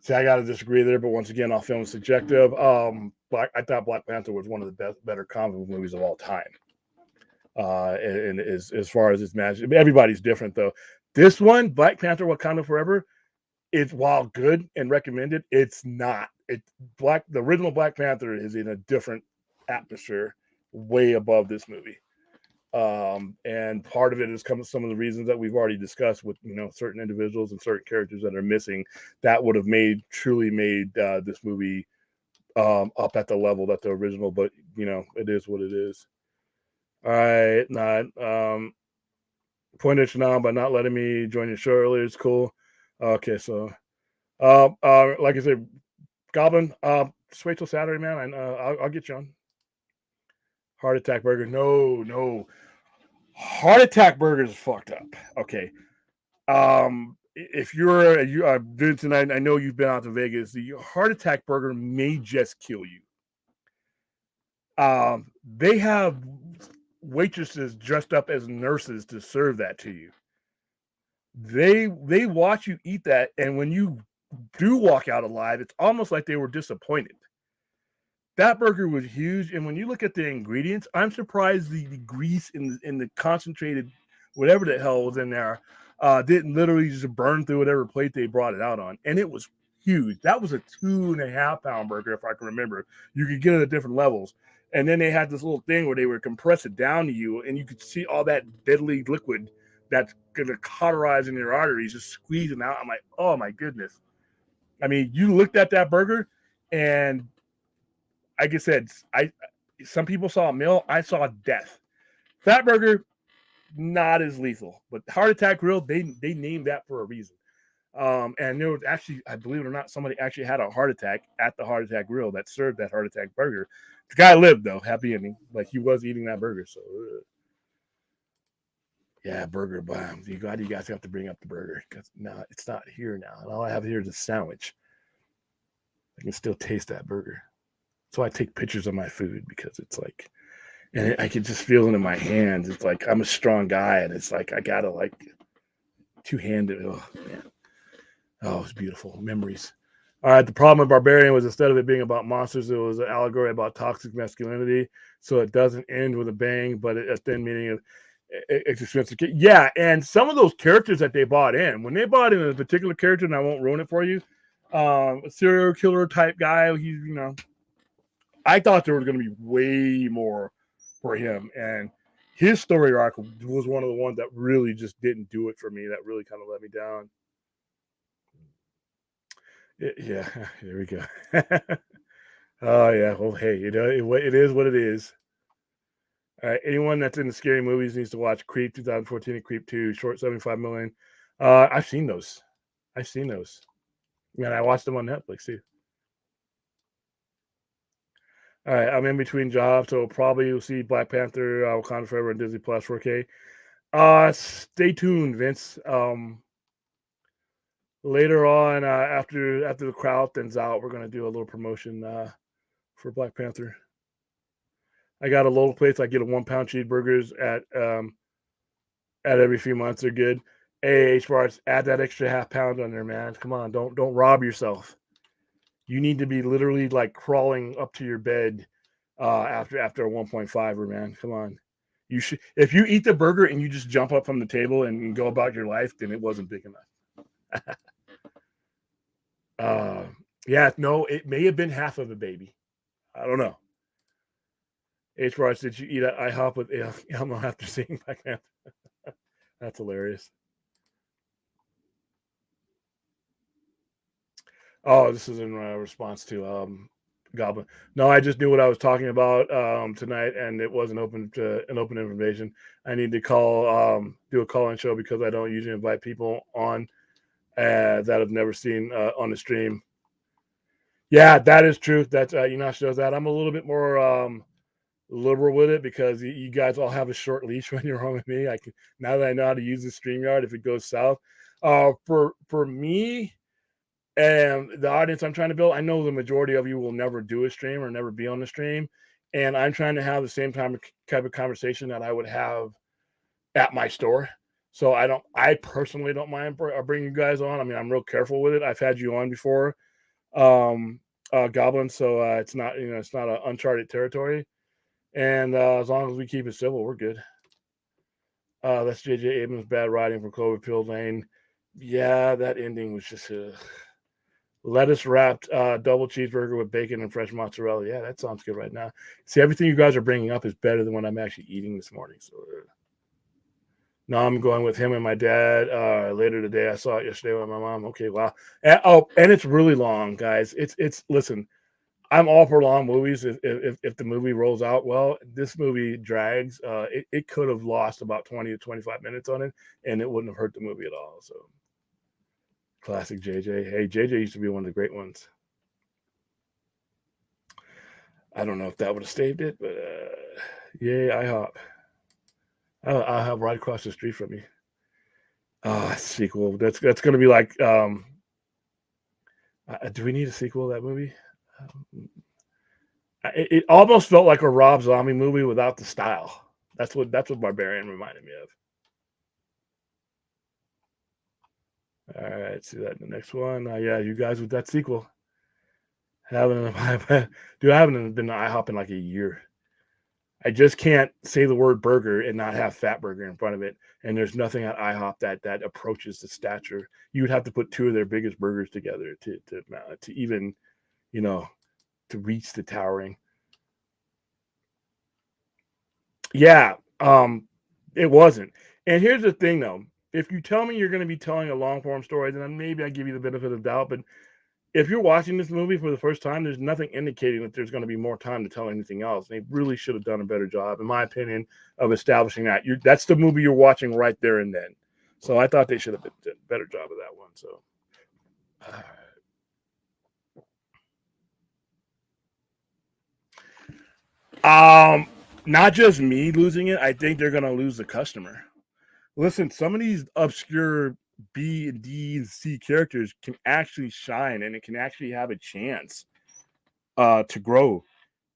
See, I got to disagree there, but once again, all film is subjective. I thought Black Panther was one of the better comic book movies of all time. And as far as its magic, everybody's different though. This one, Black Panther: Wakanda Forever, it's while good and recommended, it's not. The original Black Panther is in a different atmosphere, way above this movie. And part of it is some of the reasons that we've already discussed with certain individuals and certain characters that are missing that would have truly made this movie up at the level that the original. But it is what it is. All right, point at now by not letting me join your show earlier. It's cool. Okay, so like I said, Goblin, just wait till Saturday, man, and I'll get you on. Heart Attack Burger, no. Heart Attack Burger is fucked up. Okay. If you're Vincent, I know you've been out to Vegas. The Heart Attack Burger may just kill you. They have waitresses dressed up as nurses to serve that to you. They watch you eat that, and when you do walk out alive, it's almost like they were disappointed. That burger was huge, and when you look at the ingredients, I'm surprised the grease in the concentrated whatever the hell was in there didn't literally just burn through whatever plate they brought it out on. And it was huge. That was a 2.5 pound burger, if I can remember. You could get it at different levels. And then they had this little thing where they would compress it down to you, and you could see all that deadly liquid that's going to cauterize in your arteries, just squeezing out. I'm like, oh my goodness. I mean, you looked at that burger, and like I said, some people saw a meal. I saw death. Fat burger, not as lethal, but Heart Attack Grill, they named that for a reason. And there was actually, I believe it or not, somebody actually had a heart attack at the Heart Attack Grill that served that Heart Attack burger. The guy lived though, happy ending, like he was eating that burger. So, yeah, burger. Wow, you guys have to bring up the burger because no, it's not here now. And all I have here is a sandwich. I can still taste that burger. So I take pictures of my food because it's like, and I can just feel it in my hands. It's like I'm a strong guy, and it's like I gotta like two-handed. Oh man, oh it's beautiful memories. All right, the problem with Barbarian was instead of it being about monsters, it was an allegory about toxic masculinity. So it doesn't end with a bang, but it's then meaning of expensive. Yeah, and some of those characters that they bought in, when they bought in a particular character, and I won't ruin it for you, a serial killer type guy. He's I thought there was going to be way more for him, and his story arc was one of the ones that really just didn't do it for me. That really kind of let me down. Yeah, here we go. Oh yeah, well hey, it is what it is. All right, anyone that's in the scary movies needs to watch Creep 2014 and Creep 2, short 75 million. I've seen those. And I watched them on Netflix too. All right, I'm in between jobs, so probably you'll see Black Panther, Wakanda Forever, and Disney Plus 4K. Stay tuned, Vince. Later on, after the crowd thins out, we're gonna do a little promotion for Black Panther. I got a local place. I get a 1 pound cheeseburgers at every few months. They're good. Hey, H-Bars, add that extra half pound on there, man. Come on, don't rob yourself. You need to be literally like crawling up to your bed after a 1.5er, man. Come on. You should, if you eat the burger and you just jump up from the table and go about your life, then it wasn't big enough. Yeah, no, it may have been half of a baby. I don't know. H. Ross, did you eat at IHOP with Elmo after seeing Black Panther? That's hilarious. Oh, this is in response to Goblin. No, I just knew what I was talking about tonight, and it wasn't an open information. I need to do a call-in show because I don't usually invite people on that I've never seen on the stream. Yeah, that is true. That's shows that I'm a little bit more liberal with it because you guys all have a short leash when you're home with me. I can now that I know how to use the StreamYard if it goes south. For me and the audience I'm trying to build, I know the majority of you will never do a stream or never be on the stream, and I'm trying to have the same type of conversation that I would have at my store. So I personally don't mind bringing you guys on. I mean, I'm real careful with it. I've had you on before, Goblin. So it's not it's not an uncharted territory. And as long as we keep it civil, we're good. That's J.J. Abrams' bad writing for Cloverfield Lane. Yeah, that ending was just lettuce wrapped double cheeseburger with bacon and fresh mozzarella. Yeah, that sounds good right now. See, everything you guys are bringing up is better than what I'm actually eating this morning. So now I'm going with him and my dad later today. I saw it yesterday with my mom. Okay, wow. And it's really long, guys. It's listen. I'm all for long movies if the movie rolls out well. This movie drags. It could have lost about 20 to 25 minutes on it, and it wouldn't have hurt the movie at all. So, classic JJ. Hey, JJ used to be one of the great ones. I don't know if that would have saved it, but yay, IHOP. I'll have right across the street from me. Sequel. That's going to be like. Do we need a sequel to that movie? It almost felt like a Rob Zombie movie without the style. That's what Barbarian reminded me of. All right, see that in the next one. Yeah, you guys with that sequel. I haven't been to IHOP in like a year. I just can't say the word burger and not have Fat Burger in front of it. And there's nothing at IHOP that approaches the stature. You would have to put two of their biggest burgers together to even, to reach the towering. Yeah, it wasn't. And here's the thing, though. If you tell me you're going to be telling a long form story, then maybe I give you the benefit of the doubt. But if you're watching this movie for the first time, there's nothing indicating that there's going to be more time to tell anything else. They really should have done a better job, in my opinion, of establishing that. That's the movie you're watching right there and then. So I thought they should have done a better job of that one. So. Not just me losing it. I think they're going to lose the customer. Listen, some of these obscure B and D and C characters can actually shine, and it can actually have a chance to grow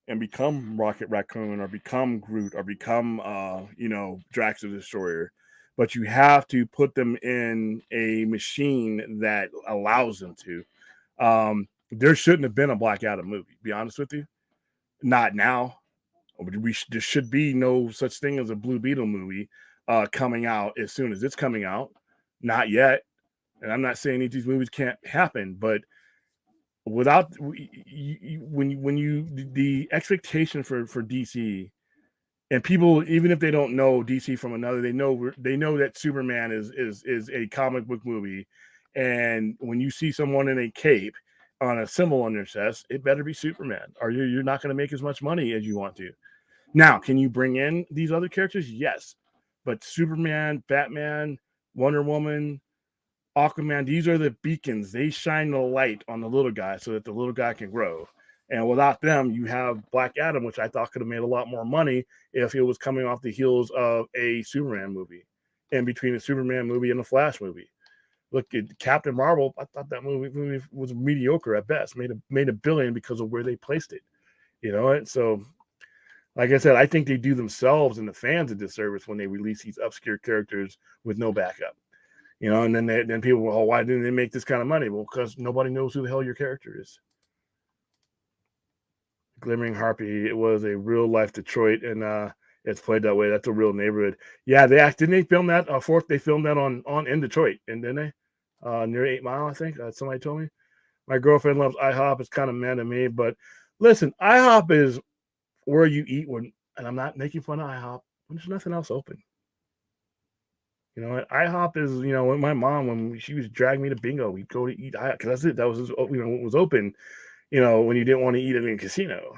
and become Rocket Raccoon or become Groot or become Drax the Destroyer. But you have to put them in a machine that allows them to. There shouldn't have been a Black Adam movie, to be honest with you. Not now. There should be no such thing as a Blue Beetle movie coming out as soon as it's coming out. Not yet. And I'm not saying these movies can't happen, but without the expectation for DC and people, even if they don't know DC from another, they know that Superman is a comic book movie. And when you see someone in a cape on a symbol on their chest, it better be Superman, or you're not going to make as much money as you want to. Now, can you bring in these other characters? Yes. But Superman, Batman, Wonder Woman, Aquaman, these are the beacons. They shine the light on the little guy so that the little guy can grow. And without them, you have Black Adam, which I thought could have made a lot more money if it was coming off the heels of a Superman movie, in between a Superman movie and a Flash movie. Look at Captain Marvel. I thought that movie was mediocre at best. Made $1 billion because of where they placed it. And so, like I said, I think they do themselves and the fans a disservice when they release these obscure characters with no backup. And then people, well, why didn't they make this kind of money? Well, because nobody knows who the hell your character is. Glimmering Harpy, it was a real life Detroit, and it's played that way. That's a real neighborhood. Yeah, didn't they film that? They filmed that on in Detroit, and didn't they? Near 8 Mile, I think. Somebody told me. My girlfriend loves IHOP. It's kind of mad to me, but listen, IHOP is where you eat and I'm not making fun of IHOP when there's nothing else open. IHOP is, when my mom, when she was dragging me to bingo, we'd go to eat IHOP because that's it. That was, what was open. when you didn't want to eat at a casino.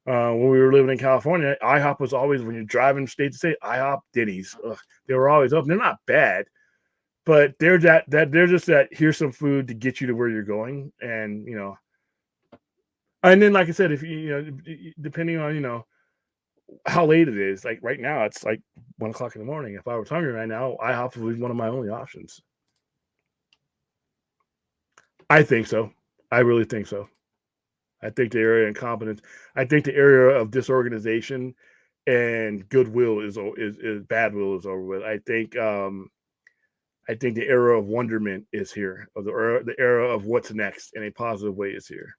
When we were living in California, IHOP was always, when you're driving state to state, IHOP, Denny's, they were always open. They're not bad, but they're they're just that, here's some food to get you to where you're going. And and then, like I said, if depending on how late it is, like right now it's like 1 o'clock in the morning. If I was hungry right now, IHOP would be one of my only options. I think so. I really think so. I think the area of incompetence, I think the area of disorganization and goodwill is bad will is over with. I think the era of wonderment is here, or the era of what's next in a positive way is here.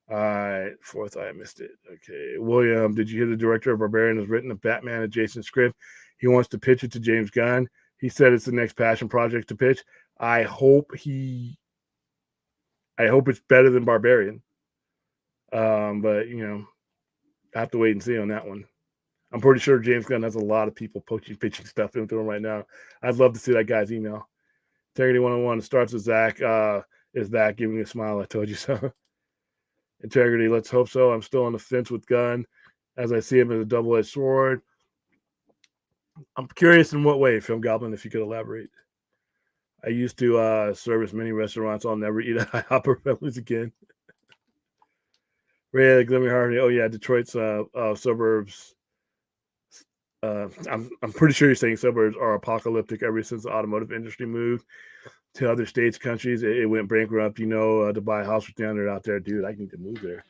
All right, fourth, I missed it. Okay, William, did you hear the director of Barbarian has written a Batman adjacent script? He wants to pitch it to James Gunn. He said it's the next passion project to pitch. I hope it's better than Barbarian. But I have to wait and see on that one. I'm pretty sure James Gunn has a lot of people pitching stuff into him right now. I'd love to see that guy's email. Integrity 101 starts with Zach. Is that giving me a smile? I told you so. Integrity, let's hope so. I'm still on the fence with Gunn, as I see him as a double-edged sword. I'm curious in what way, Film Goblin, if you could elaborate. I used to service many restaurants. I'll never eat at IHOP or Pepe's again. Ray, let me hardly. Oh yeah, Detroit's suburbs. I'm pretty sure you're saying suburbs are apocalyptic ever since the automotive industry moved to other states, countries. It went bankrupt. To buy a house with $300 out there, dude. I need to move there.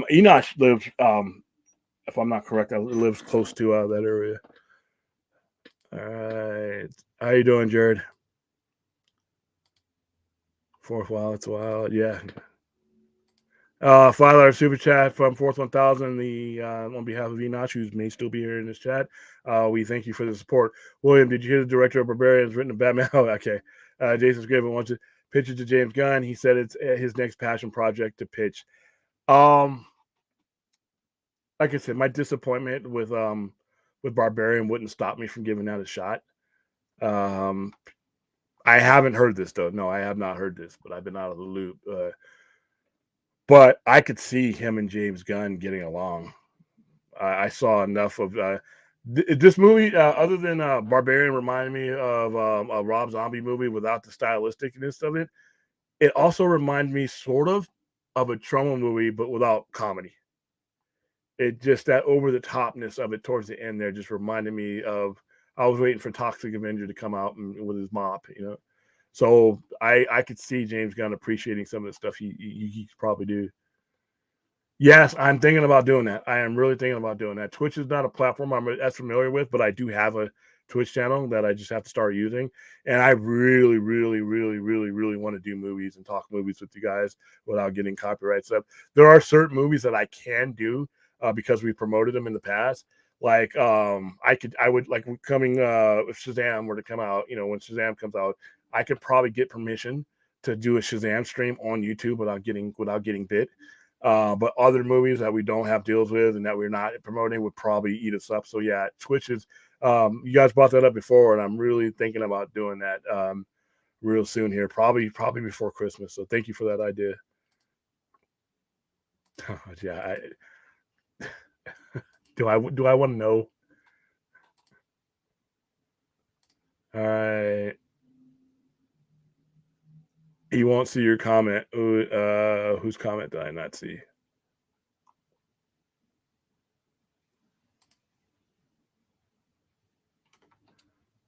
Enoch lives, if I'm not correct, lives close to that area. All right, how you doing, Jared? Fourth Wild, it's wild, yeah. $5 super chat from Fourth 1000. On behalf of Enoch, who may still be here in this chat, we thank you for the support. William, did you hear the director of Barbarians written a Batman? Oh, okay. Jason Scriven wants to pitch it to James Gunn. He said it's his next passion project to pitch. Like I said, my disappointment with Barbarian wouldn't stop me from giving that a shot. I haven't heard this though. No, I have not heard this, but I've been out of the loop. But I could see him and James Gunn getting along. I saw enough of this movie. Other than Barbarian, reminded me of a Rob Zombie movie without the stylisticness of it. It also reminded me sort of a Trumbo movie, but without comedy. It just, that over the topness of it towards the end there just reminded me of, I was waiting for Toxic Avenger to come out with his mop, So I could see James Gunn appreciating some of the stuff he probably do. Yes, I'm thinking about doing that. I am really thinking about doing that. Twitch is not a platform I'm as familiar with, but I do have a Twitch channel that I just have to start using. And I really, really, really, really, really want to do movies and talk movies with you guys without getting copyright stuff. There are certain movies that I can do because we promoted them in the past. Like I would like coming if Shazam were to come out, when Shazam comes out, I could probably get permission to do a Shazam stream on YouTube without getting bit. But other movies that we don't have deals with and that we're not promoting would probably eat us up. So yeah, Twitch is you guys brought that up before, and I'm really thinking about doing that real soon here, probably before Christmas. So thank you for that idea. Yeah, do I want to know? All right. He won't see your comment. Whose comment did I not see?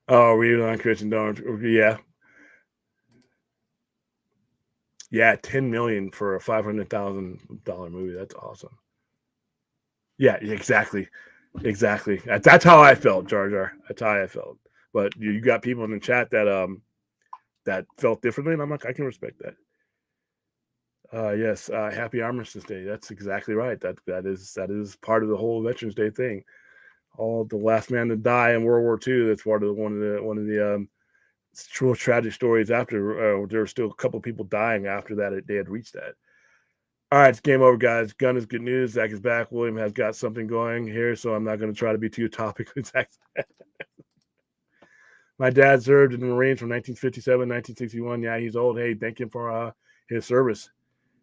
Oh, read it on Christian Donors. Yeah. Yeah, $10 million for a $500,000 movie. That's awesome. Yeah, exactly. That's how I felt, Jar Jar. That's how I felt. But you got people in the chat that felt differently, and I'm like, I can respect that. Yes, happy Armistice Day. That's exactly right. That is part of the whole Veterans Day thing. All the last man to die in World War II. That's part of one of the true tragic stories. After there were still a couple of people dying after that. They had reached that. All right, it's game over, guys. Gunn is good news. Zach is back. William has got something going here, so I'm not going to try to be too topical. My dad served in the Marines from 1957, 1961. Yeah, he's old. Hey, thank him for his service.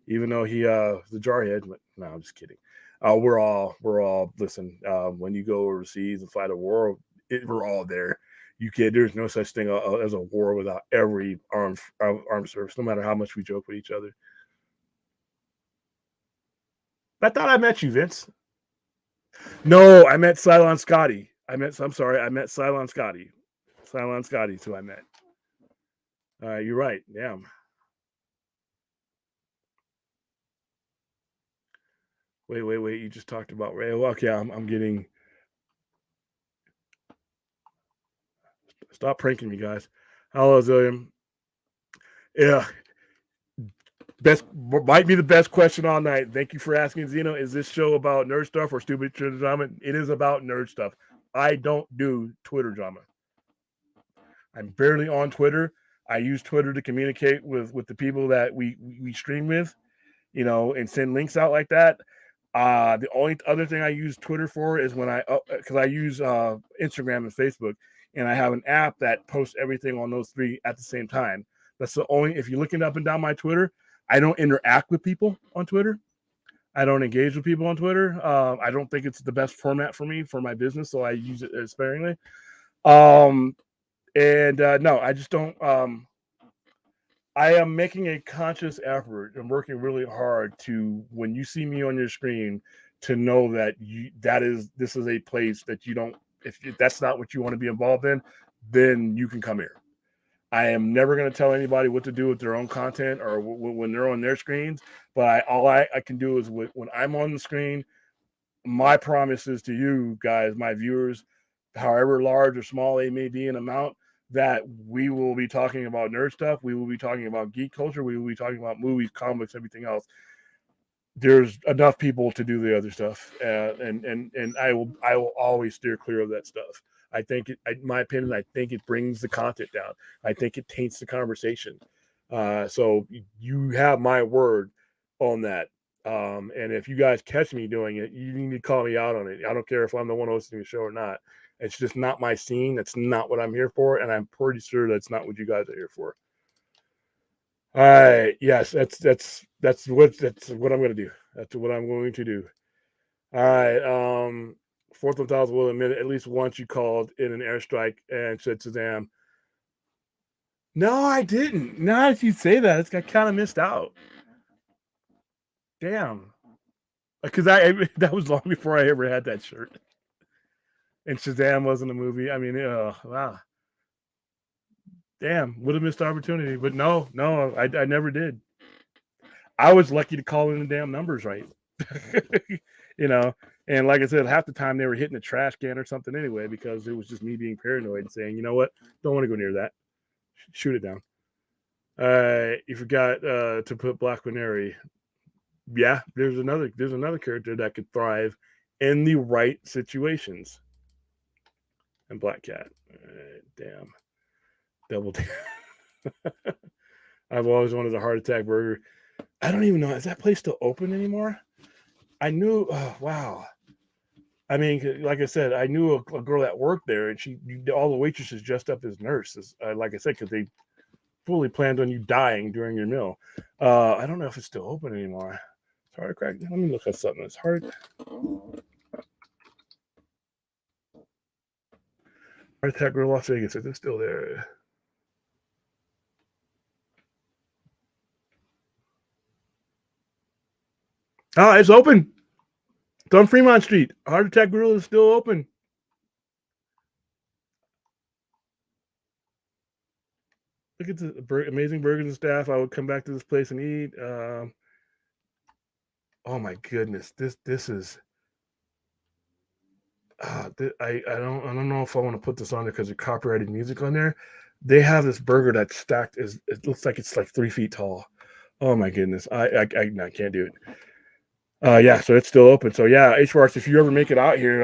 even though he the jarhead. But no, I'm just kidding. We're all listen. When you go overseas and fight a war, we're all there. You can't. There's no such thing as a war without every armed service, no matter how much we joke with each other. I thought I met you, Vince. No, I met Cylon Scotty. I'm sorry, I met Cylon Scotty. Cylon Scotty's who I met. You're right. Damn. Wait. You just talked about Ray. Well, okay, I'm getting. Stop pranking me, guys. Hello, Zilliam. Yeah, best might be the best question all night. Thank you for asking, Zeno. Is this show about nerd stuff or stupid Twitter drama? It is about nerd stuff. I don't do Twitter drama. I'm barely on Twitter. I use Twitter to communicate with the people that we stream with, and send links out like that. The only other thing I use Twitter for is when because I use Instagram and Facebook, and I have an app that posts everything on those three at the same time. That's the only. If you're looking up and down my Twitter, I don't interact with people on Twitter. I don't engage with people on Twitter. I don't think it's the best format for me for my business, so I use it sparingly. No, I just don't. I am making a conscious effort and working really hard to, when you see me on your screen, to know that this is a place that you don't. If that's not what you want to be involved in, then you can come here. I am never going to tell anybody what to do with their own content or when they're on their screens. But all I can do is when I'm on the screen, my promise is to you guys, my viewers, however large or small they may be in amount, that we will be talking about nerd stuff. We will be talking about geek culture. We will be talking about movies, comics, everything else. There's enough people to do the other stuff, and I will always steer clear of that stuff. I think, in my opinion, I think it brings the content down. I think it taints the conversation. So you have my word on that. And if you guys catch me doing it, you need to call me out on it. I don't care if I'm the one hosting the show or not. It's just not my scene. That's not what I'm here for, and I'm pretty sure that's not what you guys are here for. All right. Yes, that's what I'm going to do. That's what I'm going to do. All right. Fourth 1000 will admit it, at least once you called in an airstrike and said Shazam. No, I didn't. Now that you say that, I kind of missed out. Damn. Because that was long before I ever had that shirt. And Shazam wasn't a movie. I mean, wow. Damn, would have missed the opportunity. But no, I never did. I was lucky to call in the damn numbers right. And like I said, half the time they were hitting a trash can or something anyway, because it was just me being paranoid and saying, you know what, don't want to go near that. Shoot it down. You forgot to put Black Canary. Yeah, there's another character that could thrive in the right situations. And Black Cat. Damn. Double damn. I've always wanted a heart attack burger. I don't even know. Is that place still open anymore? I knew. Oh, wow. I mean, like I said, I knew a girl that worked there, and all the waitresses dressed up as nurses. Like I said, because they fully planned on you dying during your meal. I don't know if it's still open anymore. It's hard to crack. Let me look at something. It's hard. Heart Attack Grill Las Vegas. Is it still there? Oh, it's open. It's on Fremont Street. Heart Attack Grill is still open. Look at the amazing burgers and staff. I would come back to this place and eat. Oh my goodness, this is. I don't know if I want to put this on there because of copyrighted music on there. They have this burger that's stacked. It looks like it's like 3 feet tall. Oh my goodness, I can't do it. Yeah, so it's still open. So yeah, H Marks, if you ever make it out here,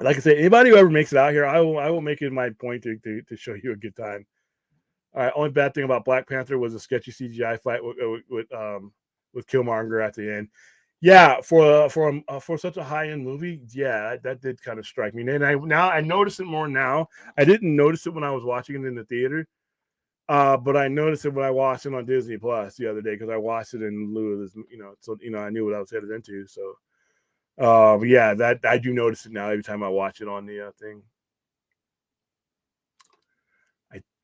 like I said, anybody who ever makes it out here, I will make it my point to show you a good time. All right, only bad thing about Black Panther was a sketchy CGI fight with Killmonger at the end. Yeah, for such a high end movie, yeah, that did kind of strike me. And I notice it more now. I didn't notice it when I was watching it in the theater. But I noticed it when I watched it on Disney Plus the other day because I watched it in lieu of this, so I knew what I was headed into. So, but yeah, that I do notice it now every time I watch it on the thing.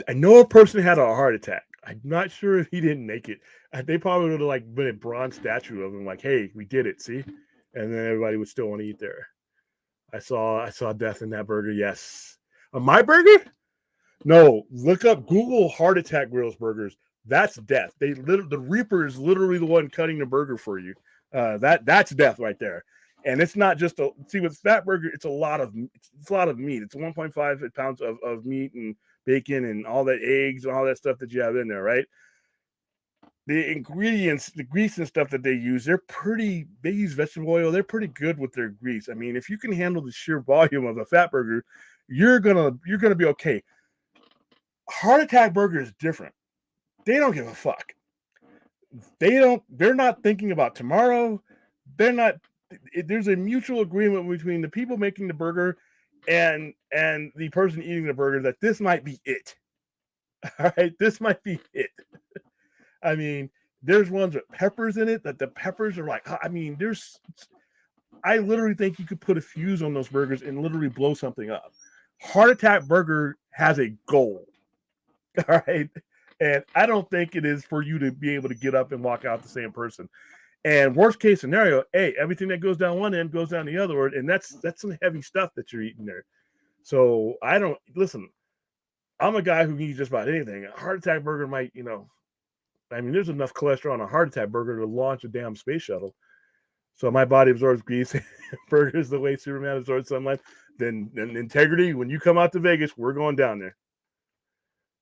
I know a person had a heart attack. I'm not sure if he didn't make it. They probably would have like been a bronze statue of him, like, "Hey, we did it, see," and then everybody would still want to eat there. I saw death in that burger. Yes, on my burger. No, look up Google heart attack grills burgers. That's death. The Reaper is literally the one cutting the burger for you. That's death right there. And it's not just with fat burger, it's a lot of meat. It's 1.5 pounds of meat and bacon and all that eggs and all that stuff that you have in there, right? The ingredients, the grease and stuff that they use, they use vegetable oil. They're pretty good with their grease. I mean, if you can handle the sheer volume of a fat burger, you're gonna be okay. Heart attack burger is different. They don't give a fuck. They're not thinking about tomorrow. There's a mutual agreement between the people making the burger and the person eating the burger that this might be it. All right, this might be it. I mean, there's ones with peppers in it that the peppers are like, I mean, I literally think you could put a fuse on those burgers and literally blow something up. Heart attack burger has a goal. All right. And I don't think it is for you to be able to get up and walk out the same person. And worst case scenario, hey, everything that goes down one end goes down the other end, and that's some heavy stuff that you're eating there. So I don't listen. I'm a guy who can eat just about anything. A heart attack burger might, I mean, there's enough cholesterol on a heart attack burger to launch a damn space shuttle. So my body absorbs grease, burgers the way Superman absorbs sunlight. Then integrity. When you come out to Vegas, we're going down there.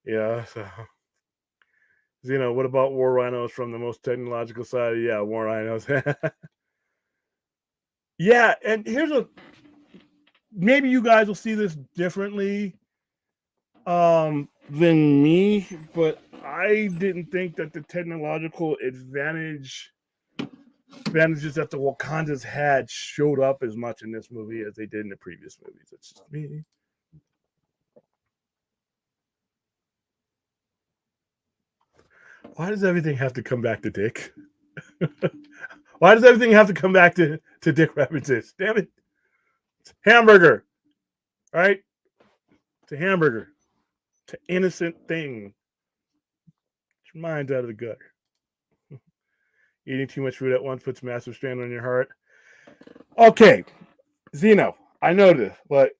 Yeah. So. What about war rhinos from the most technological side? Yeah, war rhinos. Yeah, and maybe you guys will see this differently than me, but I didn't think that the technological advantages that the Wakandas had showed up as much in this movie as they did in the previous movies. It's just me. Why does everything have to come back to Dick? Why does everything have to come back to Dick Rabbit's? Damn it. It's hamburger. Right? It's a hamburger. It's an innocent thing. Get your mind out of the gutter. Eating too much food at once puts massive strain on your heart. Okay. Zeno, I know this, but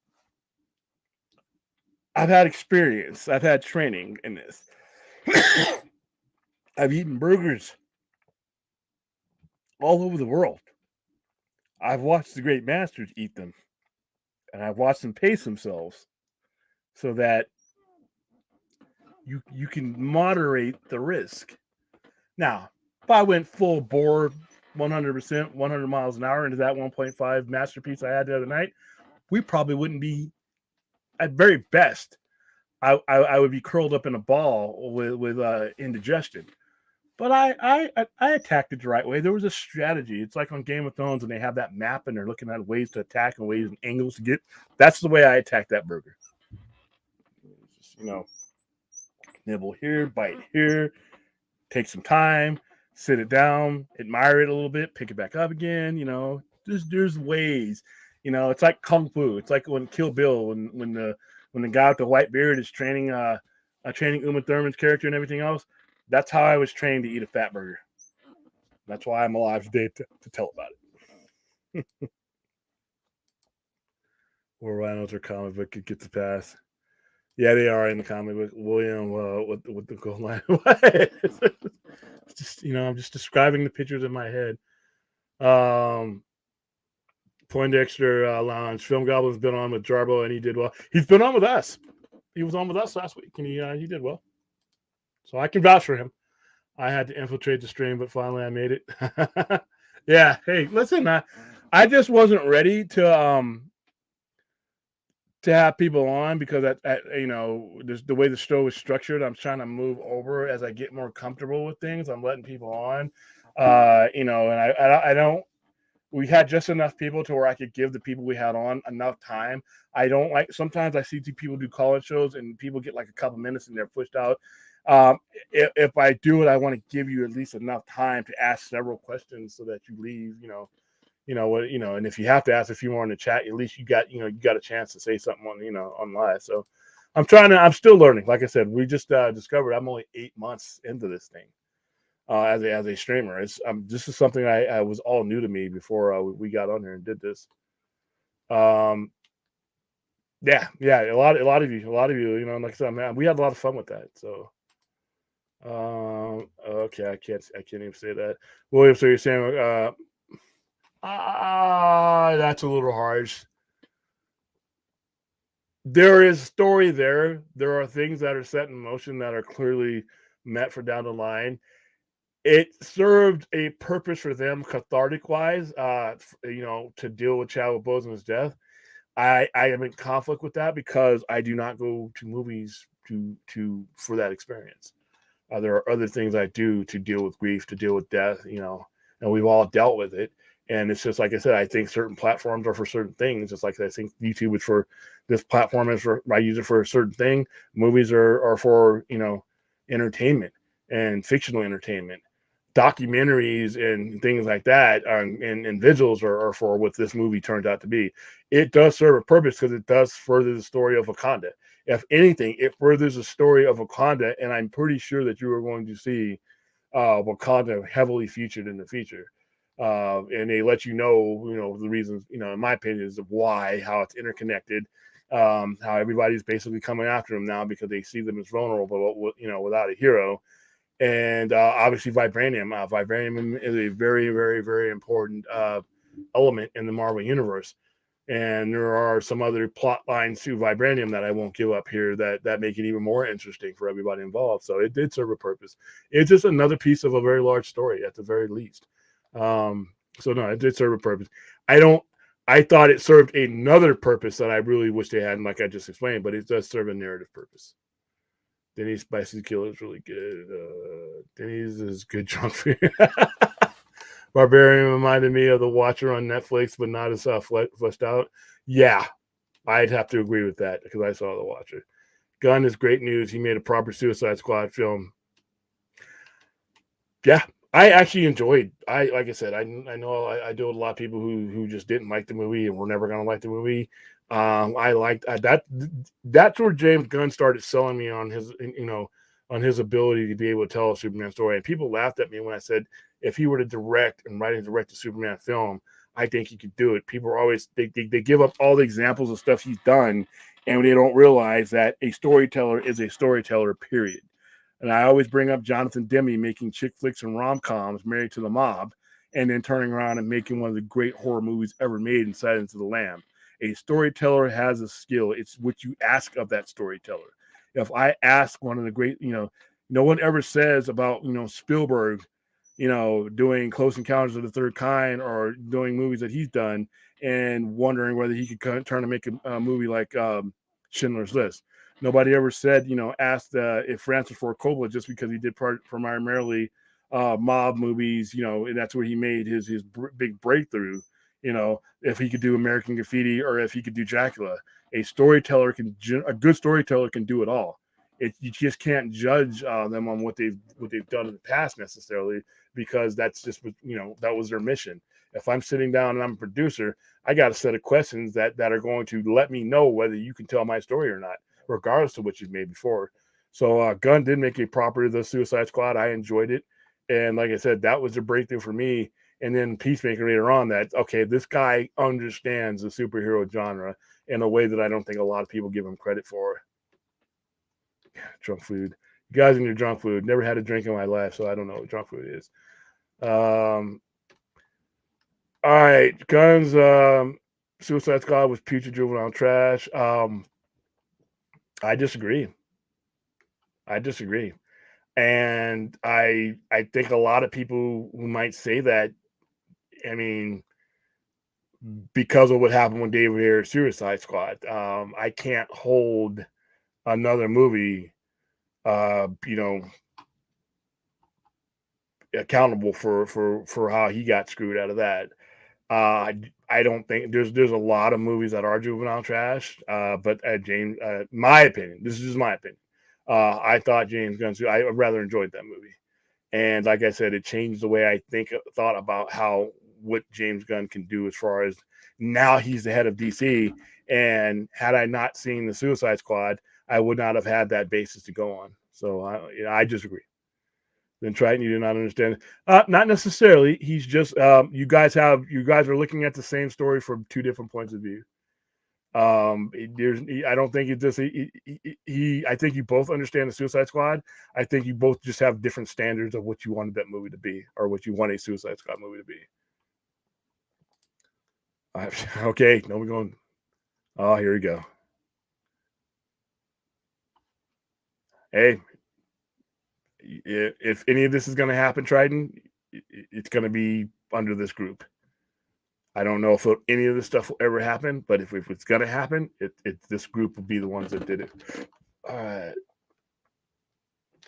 I've had experience. I've had training in this. I've eaten burgers all over the world. I've watched the great masters eat them, and I've watched them pace themselves so that you can moderate the risk. Now, if I went full bore 100%, 100 miles an hour into that 1.5 masterpiece I had the other night, we probably wouldn't be, at very best, I would be curled up in a ball with indigestion. But I attacked it the right way. There was a strategy. It's like on Game of Thrones, and they have that map, and they're looking at ways to attack and ways and angles to get. That's the way I attacked that burger. Just, nibble here, bite here, take some time, sit it down, admire it a little bit, pick it back up again. There's ways. It's like kung fu. It's like when Kill Bill, when the guy with the white beard is training Uma Thurman's character and everything else. That's how I was trained to eat a fat burger. That's why I'm alive today to tell about it. War rhinos are comic book. It gets a pass. Yeah, they are in the comic book. William, what the gold line? What? Just I'm just describing the pictures in my head. Poindexter Lounge. Film Goblin's been on with Jarbo, and he did well. He's been on with us. He was on with us last week, and he did well. So I can vouch for him. I had to infiltrate the stream, but finally I made it. Yeah. Hey, listen, I just wasn't ready to have people on because the way the show is structured, I'm trying to move over as I get more comfortable with things. I'm letting people on, and I don't. We had just enough people to where I could give the people we had on enough time. I don't like, sometimes I see people do call-in shows and people get like a couple minutes and they're pushed out. Um, if I do it, I want to give you at least enough time to ask several questions so that you leave, what, and if you have to ask a few more in the chat, at least you got a chance to say something on live. So I'm still learning. Like I said, we just discovered I'm only 8 months into this thing as a streamer. This is something I was all new to me before we got on here and did this. Yeah, a lot of you, like I said, man, we had a lot of fun with that. So, okay, I can't even say that. William, so you're saying, that's a little harsh. There is story there. There are things that are set in motion that are clearly met for down the line. It served a purpose for them, cathartic wise, to deal with Chadwick Boseman's death. I am in conflict with that because I do not go to movies for that experience. There are other things I do to deal with grief, to deal with death, and we've all dealt with it. And it's just like I said, I think certain platforms are for certain things. Just like I think YouTube is for this platform is for I use it for a certain thing. Movies are for entertainment and fictional entertainment. Documentaries and things like that and visuals are for what this movie turned out to be. It does serve a purpose because it does further the story of Wakanda. If anything, it furthers the story of Wakanda, and I'm pretty sure that you are going to see Wakanda heavily featured in the future. And they let the reasons, in my opinion, is of why, how it's interconnected, how everybody's basically coming after them now because they see them as vulnerable, without a hero. And obviously vibranium. Vibranium is a very, very, very important element in the Marvel universe. And there are some other plot lines to vibranium that I won't give up here that make it even more interesting for everybody involved. So it did serve a purpose. It's just another piece of a very large story at the very least. So no, it did serve a purpose. I thought it served another purpose that I really wish they hadn't, like I just explained, but it does serve a narrative purpose. Denny's Spicy Killer is really good. Denny's is good junk food. Barbarian reminded me of The Watcher on Netflix, but not as fleshed out. Yeah, I'd have to agree with that because I saw The Watcher. Gunn is great news. He made a proper Suicide Squad film. Yeah, I actually enjoyed. Like I said, I know I deal with a lot of people who just didn't like the movie and were never going to like the movie. I liked that. That's where James Gunn started selling me on his ability to be able to tell a Superman story. And people laughed at me when I said if he were to direct a Superman film, I think he could do it. People are always they give up all the examples of stuff he's done, and they don't realize that a storyteller is a storyteller. Period. And I always bring up Jonathan Demme making chick flicks and rom-coms, Married to the Mob, and then turning around and making one of the great horror movies ever made in Silence of the Lamb. A storyteller has a skill. It's what you ask of that storyteller. If I ask one of the great, no one ever says about, Spielberg, doing Close Encounters of the Third Kind or doing movies that he's done and wondering whether he could turn to make a movie like Schindler's List. Nobody ever said, asked if Francis Ford Coppola, just because he did primarily mob movies, and that's where he made his big breakthrough, if he could do American Graffiti or if he could do Dracula. A good storyteller can do it all. You just can't judge them on what they've done in the past necessarily, because that's just that was their mission. If I'm sitting down and I'm a producer, I got a set of questions that are going to let me know whether you can tell my story or not, regardless of what you've made before. So Gunn did make a proper The Suicide Squad. I enjoyed it, and like I said, that was a breakthrough for me. And then Peacemaker later on, that okay, this guy understands the superhero genre in a way that I don't think a lot of people give him credit for. Drunk food. You guys and your drunk food. Never had a drink in my life, so I don't know what drunk food is. All right, Guns. Suicide Squad was putrid juvenile trash. I disagree. And I think a lot of people who might say that, I mean, because of what happened with David Ayer's Suicide Squad, I can't hold another movie, accountable for how he got screwed out of that. I don't think there's a lot of movies that are juvenile trash, but James, my opinion, this is just my opinion. I thought James Gunn, I rather enjoyed that movie. And like I said, it changed the way I thought about what James Gunn can do as far as now he's the head of DC. And had I not seen the Suicide Squad, I would not have had that basis to go on. So I disagree. Then Triton, you do not understand. Not necessarily. He's just you guys are looking at the same story from two different points of view. I don't think it just I think you both understand the Suicide Squad. I think you both just have different standards of what you wanted that movie to be, or what you want a Suicide Squad movie to be. Okay, no, we're going. Oh, here we go. Hey, if any of this is going to happen, Triton, it's going to be under this group. I don't know if any of this stuff will ever happen, but if it's going to happen, this group will be the ones that did it. All right.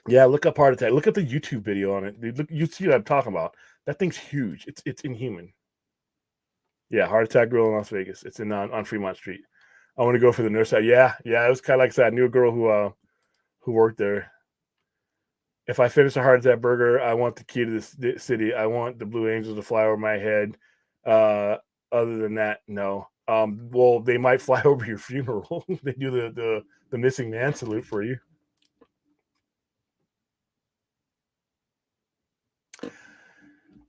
Yeah, look up Heart Attack. Look at the YouTube video on it. You see what I'm talking about. That thing's huge. It's inhuman. Yeah, Heart Attack Grill in Las Vegas. It's on Fremont Street. I want to go for the nurse side. Yeah. It was kind of like I said. I knew a girl who worked there. If I finish a Heart Attack burger, I want the key to the city. I want the Blue Angels to fly over my head. Other than that, no. Well, they might fly over your funeral. They do the missing man salute for you.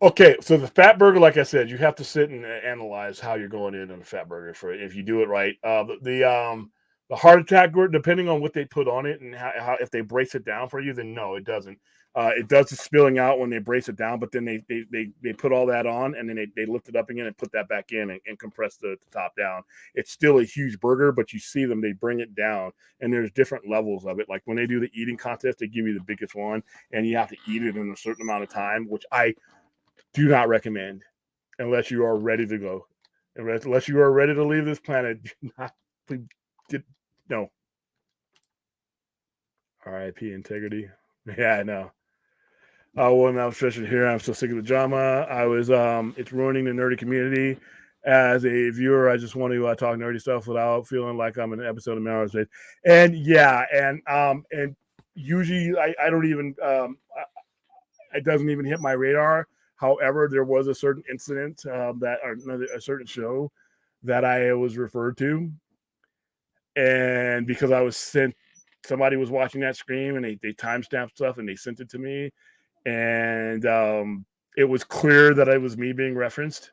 Okay, so the fat burger, like I said, you have to sit and analyze how you're going in on the fat burger for if you do it right. The Heart Attack, depending on what they put on it and how if they brace it down for you, then no, it doesn't. It does the spilling out when they brace it down, but then they put all that on and then they lift it up again and put that back in and compress the top down. It's still a huge burger, but you see them, they bring it down and there's different levels of it. Like when they do the eating contest, they give you the biggest one and you have to eat it in a certain amount of time, which I do not recommend unless you are ready to go. Unless you are ready to leave this planet, no. RIP integrity. Yeah, I know. Well, now especially here, I'm so sick of the drama. It's ruining the nerdy community. As a viewer, I just want to talk nerdy stuff without feeling like I'm in an episode of Melrose Place. And yeah, and usually I don't even it doesn't even hit my radar. However, there was a certain incident a certain show that I was referred to, and because I was sent, somebody was watching that stream and they timestamped stuff and they sent it to me, and it was clear that it was me being referenced.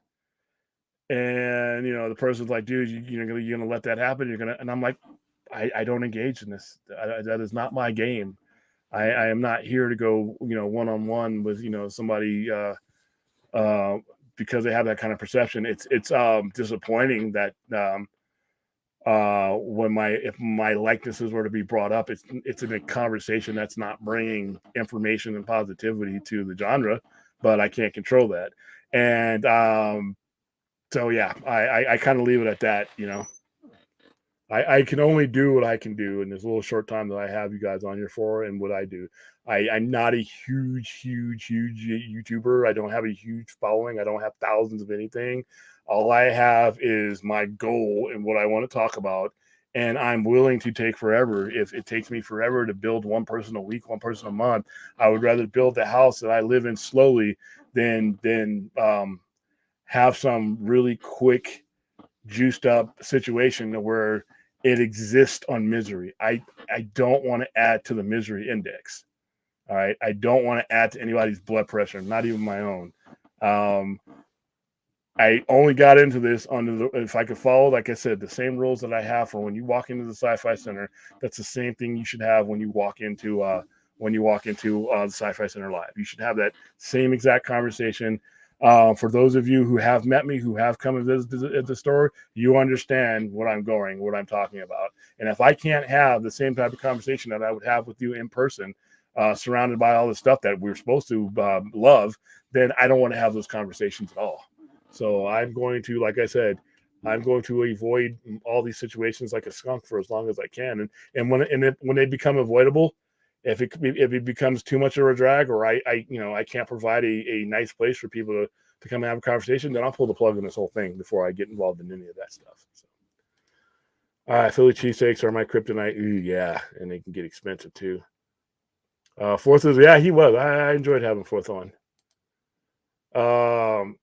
And the person's like, "Dude, you're gonna let that happen? And I'm like, I don't engage in this. That is not my game. I am not here to go, one-on-one with, somebody because they have that kind of perception. It's disappointing that if my likenesses were to be brought up, it's in a conversation that's not bringing information and positivity to the genre, but I can't control that. And so yeah, I kind of leave it at that. I can only do what I can do in this little short time that I have you guys on here for, and what I do. I'm not a huge YouTuber. I don't have a huge following. I don't have thousands of anything. All I have is my goal and what I want to talk about, and I'm willing to take forever. If it takes me forever to build one person a week, one person a month, I would rather build the house that I live in slowly than have some really quick, juiced up situation where it exists on misery. I don't want to add to the misery index. All right. I don't want to add to anybody's blood pressure, not even my own. I only got into this if I could follow, like I said, the same rules that I have for when you walk into the Sci-Fi Center. That's the same thing you should have when you walk into the Sci-Fi Center Live. You should have that same exact conversation. For those of you who have met me, who have come and visited at the store, you understand what I'm talking about. And if I can't have the same type of conversation that I would have with you in person, surrounded by all the stuff that we're supposed to love, then I don't want to have those conversations at all. So I'm going to, like I said, I'm going to avoid all these situations like a skunk for as long as I can. And when they become avoidable, if it becomes too much of a drag, or I can't provide a nice place for people to come and have a conversation, then I'll pull the plug on this whole thing before I get involved in any of that stuff. So, Philly cheesesteaks are my kryptonite. Ooh, yeah, and they can get expensive too. Fourth is he was. I enjoyed having fourth on. Um,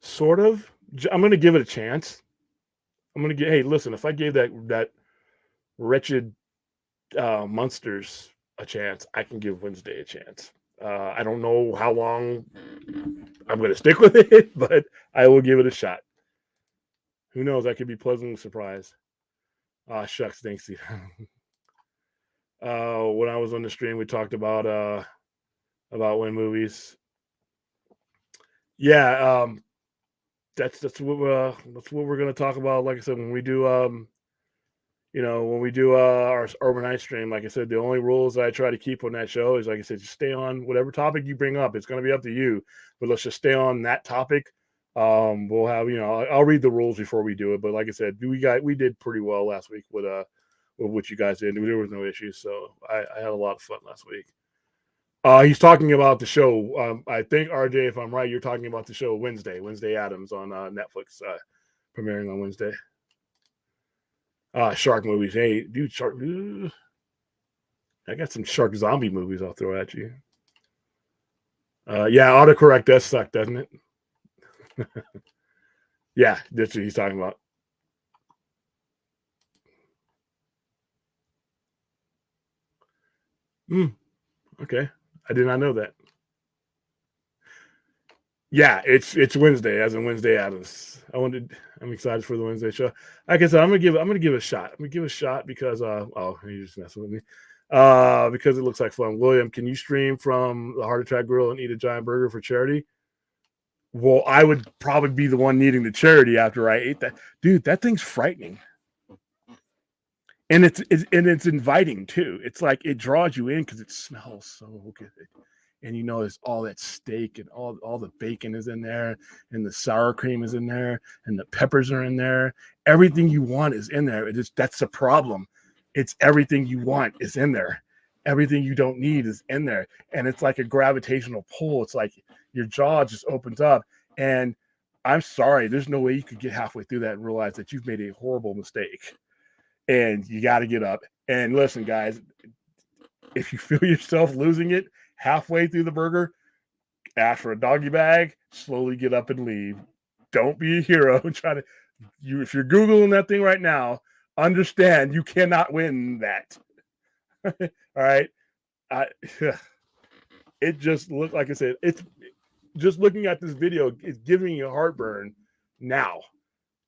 sort of. I'm gonna give it a chance. I'm gonna get. Hey, listen, if I gave that wretched Munsters a chance, I can give Wednesday a chance. I don't know how long I'm going to stick with it, but I will give it a shot. Who knows? I could be pleasantly surprised. Shucks, thanks. When I was on the stream, we talked about when movies. Yeah, that's what we're going to talk about. Like I said, when we do when we do our overnight stream, like I said, the only rules that I try to keep on that show is, like I said, just stay on whatever topic you bring up. It's going to be up to you, but let's just stay on that topic. We'll have, I'll read the rules before we do it, but like I said, we did pretty well last week with what you guys did. There was no issues, so I had a lot of fun last week. He's talking about the show. I think RJ, if I'm right, you're talking about the show Wednesday Addams on Netflix, premiering on Wednesday. Shark movies. Hey, dude, shark. I got some shark zombie movies I'll throw at you. Yeah, autocorrect does suck, doesn't it? Yeah, that's what he's talking about. Okay, I did not know that. Yeah, it's Wednesday, as in Wednesday Addams. I'm excited for the Wednesday show. Like I said, I'm gonna give it a shot. I'm gonna give it a shot because you just messing with me. Because it looks like fun. William, can you stream from the Heart Attack Grill and eat a giant burger for charity? Well, I would probably be the one needing the charity after I ate that. Dude, that thing's frightening. And it's inviting too. It's like it draws you in because it smells so good. And there's all that steak and all the bacon is in there, and the sour cream is in there, and the peppers are in there. Everything you want is in there. That's the problem. It's everything you want is in there. Everything you don't need is in there. And it's like a gravitational pull. It's like your jaw just opens up. And I'm sorry, there's no way you could get halfway through that and realize that you've made a horrible mistake. And you got to get up. And listen, guys, if you feel yourself losing it halfway through the burger, ask for a doggy bag, slowly get up and leave. Don't be a hero and try to if you're Googling that thing right now, understand you cannot win that. All right. It just looked, like I said, it's just looking at this video, it's giving you heartburn now.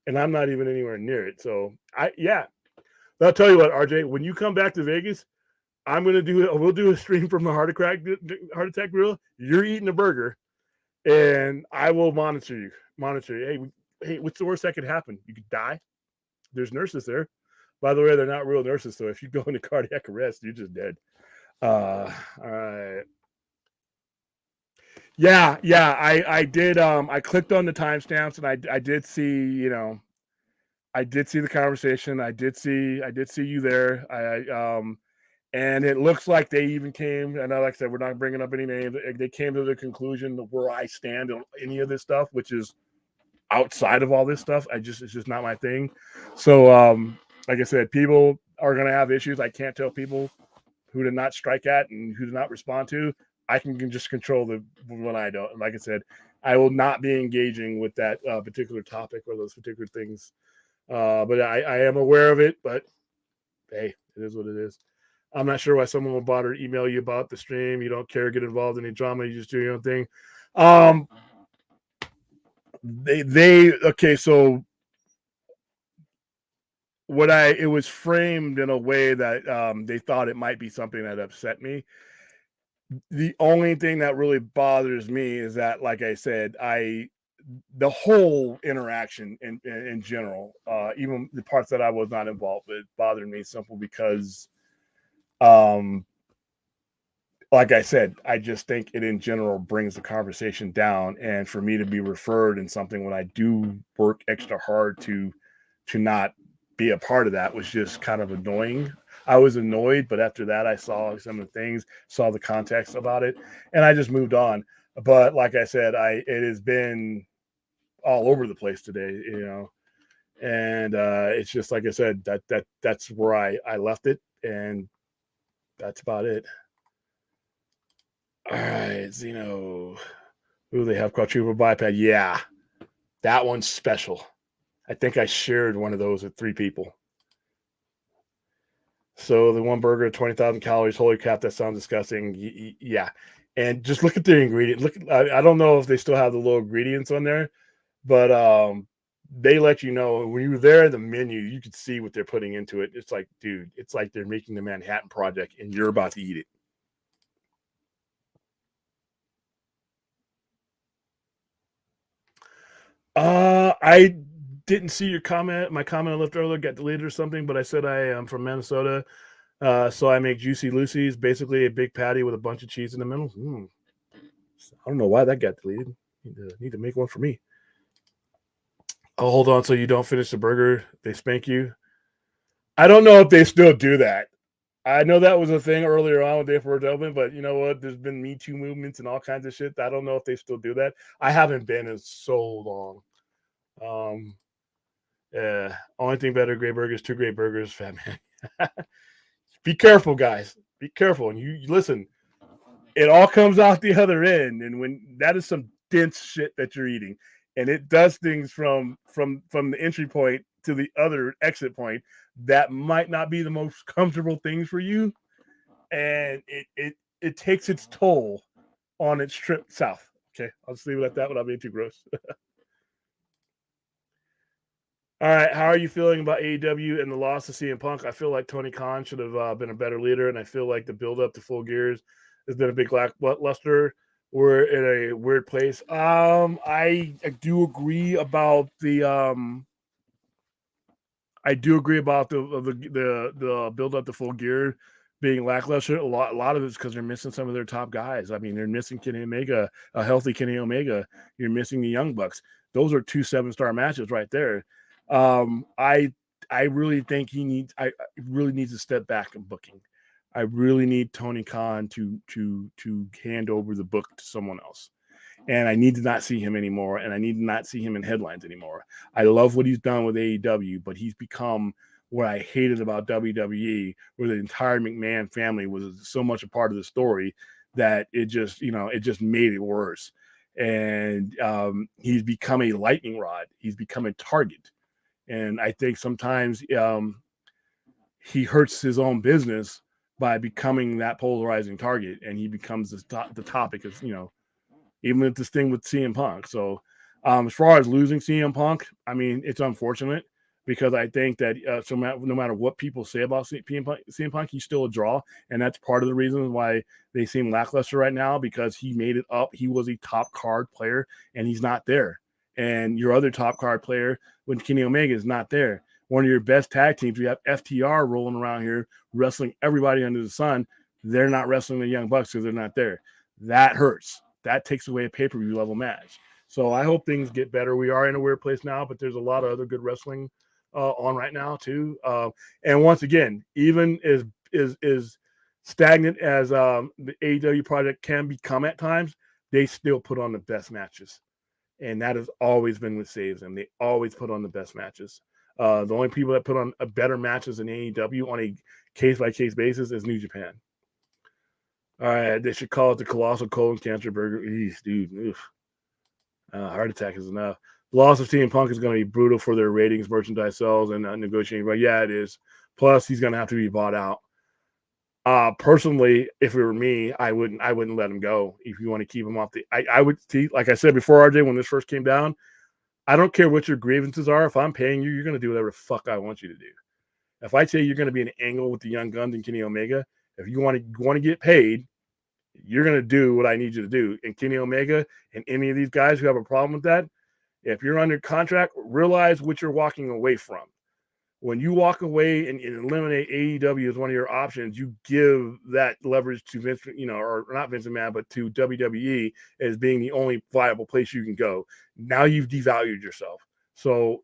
And I'm not even anywhere near it. So I'll tell you what, RJ, when you come back to Vegas, we'll do a stream from the Heart Attack Grill. You're eating a burger, and I will monitor you. Hey, what's the worst that could happen? You could die. There's nurses there. By the way, they're not real nurses, so if you go into cardiac arrest, you're just dead. All right. Yeah. I did. I clicked on the timestamps, and I did see. I did see the conversation. I did see you there. And it looks like they even came, and like I said, we're not bringing up any names. They came to the conclusion of where I stand on any of this stuff, which is outside of all this stuff. It's just not my thing. So, like I said, people are going to have issues. I can't tell people who to not strike at and who to not respond to. I can just control when I don't. And like I said, I will not be engaging with that particular topic or those particular things. But I am aware of it. But hey, it is what it is. I'm not sure why someone would bother to email you about the stream. You don't care, get involved in any drama. You just do your own thing. Okay. So it was framed in a way that they thought it might be something that upset me. The only thing that really bothers me is that, like I said, the whole interaction in general, even the parts that I was not involved with, bothered me simply because, like I said, I just think it in general brings the conversation down. And for me to be referred in something when I do work extra hard to not be a part of that was just kind of annoying. I was annoyed, but after that, I saw some of the things, saw the context about it, and I just moved on. But like I said, it has been all over the place today, and it's just like I said, that's where I left it, and that's about it. All right, Zeno. Ooh, they have quadruple biped. Yeah, that one's special. I think I shared one of those with 3 people. So the one burger, 20,000 calories. Holy crap, that sounds disgusting. Yeah. And just look at the ingredient. Look, I don't know if they still have the little ingredients on there, but they let you know when you're there in the menu, you could see what they're putting into it. It's like, dude, it's like they're making the Manhattan Project and you're about to eat it. I didn't see your comment. My comment I left earlier got deleted or something, but I said I am from Minnesota. So I make Juicy Lucy's, basically a big patty with a bunch of cheese in the middle. I don't know why that got deleted. Need to make one for me. Oh, hold on. So you don't finish the burger, they spank you. I don't know if they still do that. I know that was a thing earlier on with Day for Open, but you know what? There's been Me Too movements and all kinds of shit. I don't know if they still do that. I haven't been in so long. Yeah. Only thing better, great burgers, 2 great burgers, fat man. Be careful, guys. Be careful. And you listen, it all comes out the other end. And when that is some dense shit that you're eating, and it does things from the entry point to the other exit point that might not be the most comfortable things for you. And it takes its toll on its trip south. Okay. I'll just leave it at that without being too gross. All right, how are you feeling about AEW and the loss of CM Punk? I feel like Tony Khan should have been a better leader, and I feel like the build up to Full Gears has been a big lackluster. We're in a weird place. I do agree about the the build up to Full Gear being lackluster. A lot of it's because they're missing some of their top guys. I mean, they're missing Kenny Omega, a healthy Kenny Omega. You're missing the Young Bucks. Those are 2 7-star matches right there. I really think I really needs to step back in booking. I really need Tony Khan to hand over the book to someone else. And I need to not see him anymore, and I need to not see him in headlines anymore. I love what he's done with AEW, but he's become what I hated about WWE, where the entire McMahon family was so much a part of the story that it just made it worse. And he's become a lightning rod. He's become a target. And I think sometimes he hurts his own business by becoming that polarizing target, and he becomes the topic of, even with this thing with CM Punk. So as far as losing CM Punk, I mean, it's unfortunate because I think that no matter what people say about CM Punk, he's still a draw. And that's part of the reason why they seem lackluster right now, because he made it up. He was a top card player, and he's not there. And your other top card player, when Kenny Omega, is not there. One of your best tag teams, we have FTR rolling around here, wrestling everybody under the sun. They're not wrestling the Young Bucks because they're not there. That hurts. That takes away a pay-per-view level match. So I hope things get better. We are in a weird place now, but there's a lot of other good wrestling on right now too. And once again, even as stagnant as the AEW project can become at times, they still put on the best matches. And that has always been what saves them. They always put on the best matches. The only people that put on a better matches than AEW on a case-by-case basis is New Japan. All right, they should call it the Colossal Colon Cancer Burger. Eesh, dude. Oof. Heart attack is enough. The loss of CM Punk is going to be brutal for their ratings, merchandise sales, and negotiating. But yeah, it is. Plus, he's going to have to be bought out. Personally, if it were me, I wouldn't let him go. If you want to keep him off I would see, like I said before, RJ, when this first came down, I don't care what your grievances are. If I'm paying you, you're going to do whatever the fuck I want you to do. If I tell you you're going to be an angle with the Young Guns and Kenny Omega, if you want to get paid, you're going to do what I need you to do. And Kenny Omega and any of these guys who have a problem with that, if you're under contract, realize what you're walking away from. When you walk away and eliminate AEW as one of your options, you give that leverage to Vince, or not Vince McMahon, but to WWE as being the only viable place you can go. Now you've devalued yourself. So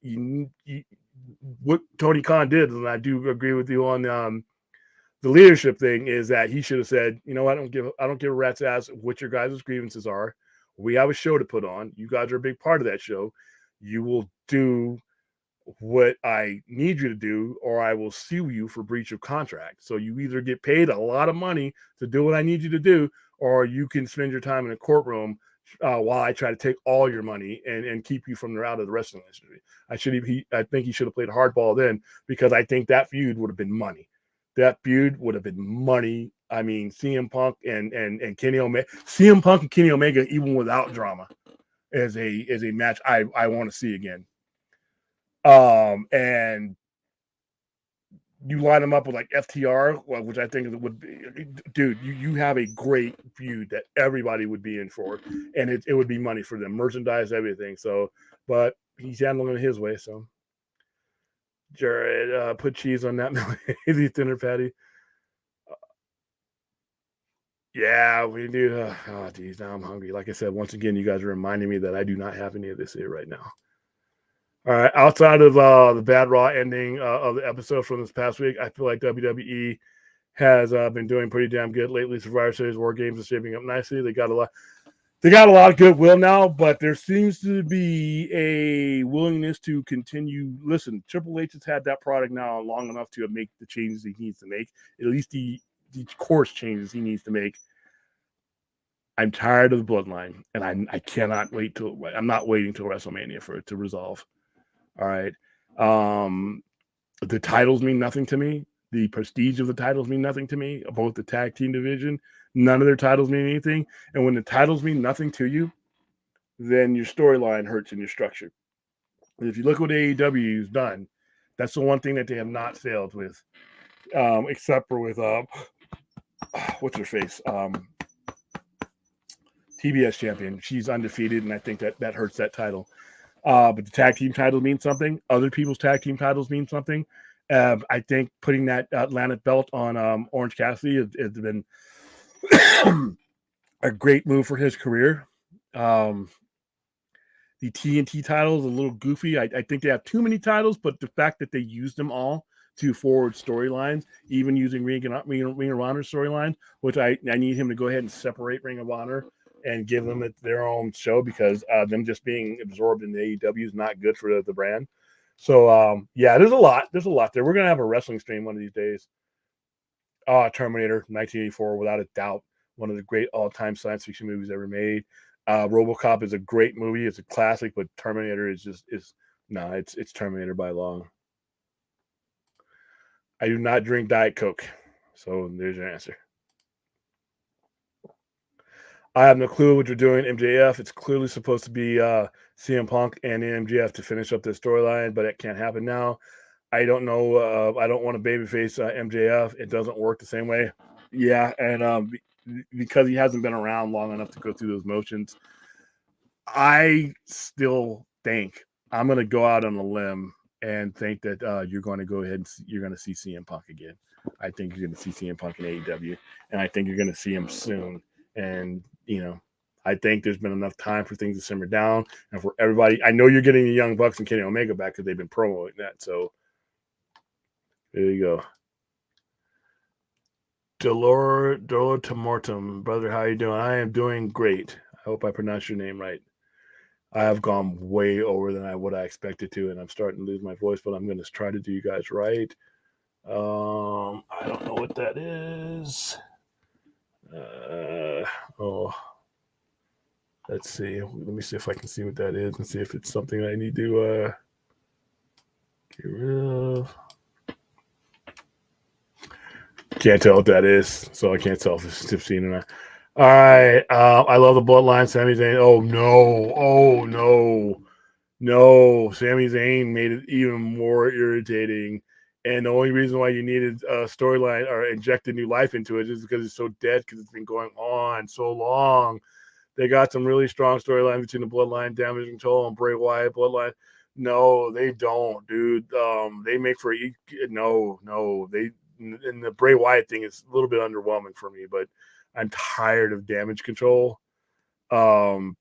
what Tony Khan did, and I do agree with you on the leadership thing, is that he should have said, I don't give a rat's ass what your guys' grievances are. We have a show to put on. You guys are a big part of that show. You will do what I need you to do, or I will sue you for breach of contract. So you either get paid a lot of money to do what I need you to do, or you can spend your time in a courtroom while I try to take all your money and keep you from out of the wrestling industry. I think he should have played hardball then, because I think that feud would have been money. That feud would have been money. I mean, CM Punk and Kenny Omega, CM Punk and Kenny Omega, even without drama, is a match I want to see again. And you line them up with like FTR, which I think would be, dude, you have a great feud that everybody would be in for, and it would be money for them, merchandise, everything. So, but he's handling it his way. So, Jared, put cheese on that lazy thinner patty. Yeah, we do. Oh, geez, now I'm hungry. Like I said, once again, you guys are reminding me that I do not have any of this here right now. All right, outside of the bad Raw ending of the episode from this past week, I feel like WWE has been doing pretty damn good lately. Survivor Series War Games is shaping up nicely. They got a lot of goodwill now, but there seems to be a willingness to continue. Listen, Triple H has had that product now long enough to make the changes he needs to make, at least the course changes he needs to make. I'm tired of the bloodline, and I cannot wait till I'm not waiting till WrestleMania for it to resolve. All right. The titles mean nothing to me. The prestige of the titles mean nothing to me. Both the tag team division, none of their titles mean anything. And when the titles mean nothing to you, then your storyline hurts in your structure. And if you look at what AEW has done, that's the one thing that they have not failed with, except for with what's her face, TBS champion. She's undefeated, and I think that hurts that title. But the tag team title means something. Other people's tag team titles mean something. I think putting that Atlantic belt on Orange Cassidy has been a great move for his career. The TNT title is a little goofy. I think they have too many titles, but the fact that they used them all to forward storylines, even using Ring of Honor storylines, which I need him to go ahead and separate Ring of Honor and give them their own show, because them just being absorbed in the AEW is not good for the brand. So, yeah, there's a lot there. We're going to have a wrestling stream one of these days. Terminator, 1984, without a doubt. One of the great all-time science fiction movies ever made. RoboCop is a great movie. It's a classic, but Terminator it's Terminator by long. I do not drink Diet Coke. So there's your answer. I have no clue what you're doing, MJF. It's clearly supposed to be CM Punk and MJF to finish up this storyline, but it can't happen now. I don't know. I don't want to babyface MJF. It doesn't work the same way. Yeah, and because he hasn't been around long enough to go through those motions, I still think I'm going to go out on a limb and think that you're going to go ahead and you're going to see CM Punk again. I think you're going to see CM Punk in AEW, and I think you're going to see him soon. And, I think there's been enough time for things to simmer down and for everybody. I know you're getting the Young Bucks and Kenny Omega back because they've been promoting that. So there you go. Dolor Tomortum, brother, how you doing? I am doing great. I hope I pronounced your name right. I have gone way over than what I expected to, and I'm starting to lose my voice, but I'm going to try to do you guys right. I don't know what that is. Let's see. Let me see if I can see what that is and see if it's something I need to get rid of. Can't tell what that is, so I can't tell if it's 15 or not. All right. I love the bloodline. Sami Zayn. Oh, no. Oh, no. No. Sami Zayn made it even more irritating. And the only reason why you needed a storyline or injected new life into it is because it's so dead, because it's been going on so long. They got some really strong storyline between the bloodline, Damage Control, and Bray Wyatt bloodline. No, they don't, dude. They make for they. And the Bray Wyatt thing is a little bit underwhelming for me, but I'm tired of Damage Control. Like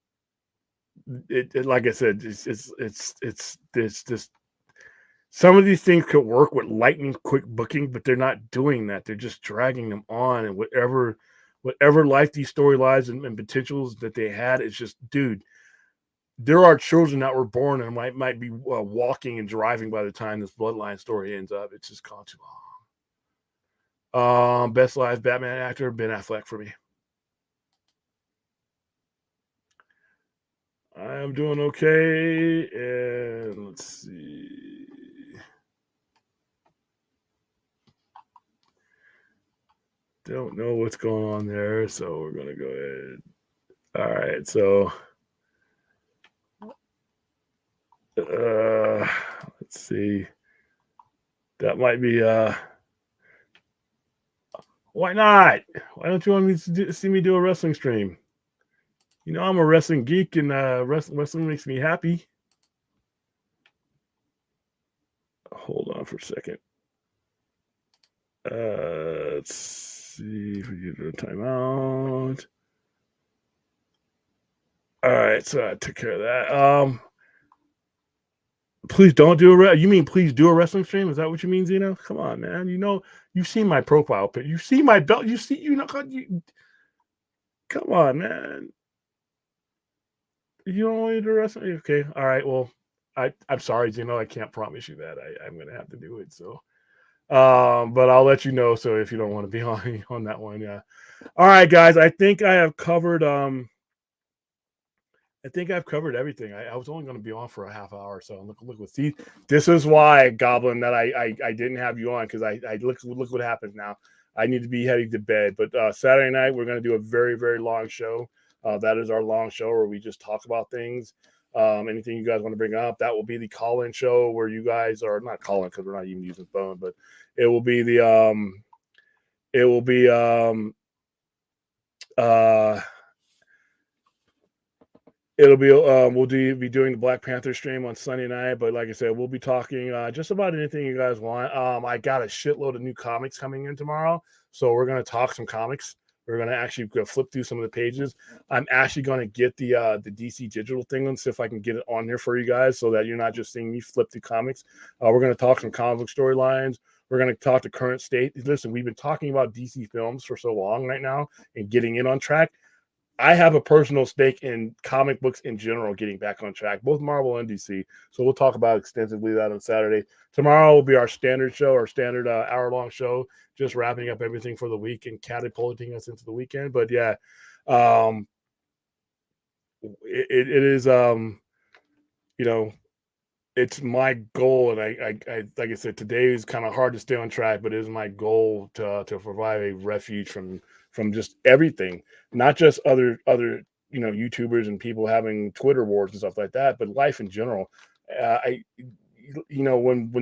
I said, it's just some of these things could work with lightning quick booking, but they're not doing that. They're just dragging them on, and whatever life these storylines and potentials that they had, it's just, dude, there are children that were born and might be walking and driving by the time this bloodline story ends up. It's just gone too long. Best live Batman actor, Ben Affleck for me. I'm doing okay, and let's see. Don't know what's going on there, so we're gonna go ahead. All right, so let's see. That might be why not? Why don't you want me to see me do a wrestling stream? You know I'm a wrestling geek, and wrestling makes me happy. Hold on for a second. Let's see if we get a timeout. All right, so I took care of that. Please don't do you mean please do a wrestling stream? Is that what you mean, Zeno? Come on, man. You know, you've seen my profile pic. You see my belt. Come on, man. You don't want to do wrestling? Okay. All right. Well, I'm sorry, Zeno. I can't promise you that. I'm gonna have to do it. So but I'll let you know. So if you don't want to be on that one, yeah. All right, guys. I think I have covered I think I've covered everything. I was only going to be on for a half hour, so look with see. This is why, Goblin, that I didn't have you on, because I look what happens now. I need to be heading to bed. But Saturday night we're going to do a very, very long show. That is our long show where we just talk about things. Anything you guys want to bring up, that will be the call-in show where you guys are not calling because we're not even using phone, but it will be the it'll be we'll be doing the Black Panther stream on Sunday night, but like I said, we'll be talking just about anything you guys want. I got a shitload of new comics coming in tomorrow, so we're gonna talk some comics. We're gonna actually go flip through some of the pages. I'm actually gonna get the DC digital thing and see if I can get it on there for you guys, so that you're not just seeing me flip through comics. We're gonna talk some comic book storylines. We're going to talk to current state. Listen, we've been talking about DC films for so long right now and getting it on track. I have a personal stake in comic books in general getting back on track, both Marvel and DC. So we'll talk about extensively that on Saturday. Tomorrow will be our standard show, our standard hour-long show, just wrapping up everything for the week and catapulting us into the weekend. But yeah, it is, it's my goal, and I like I said, today is kind of hard to stay on track, but it is my goal to provide a refuge from just everything, not just other YouTubers and people having Twitter wars and stuff like that, but life in general. When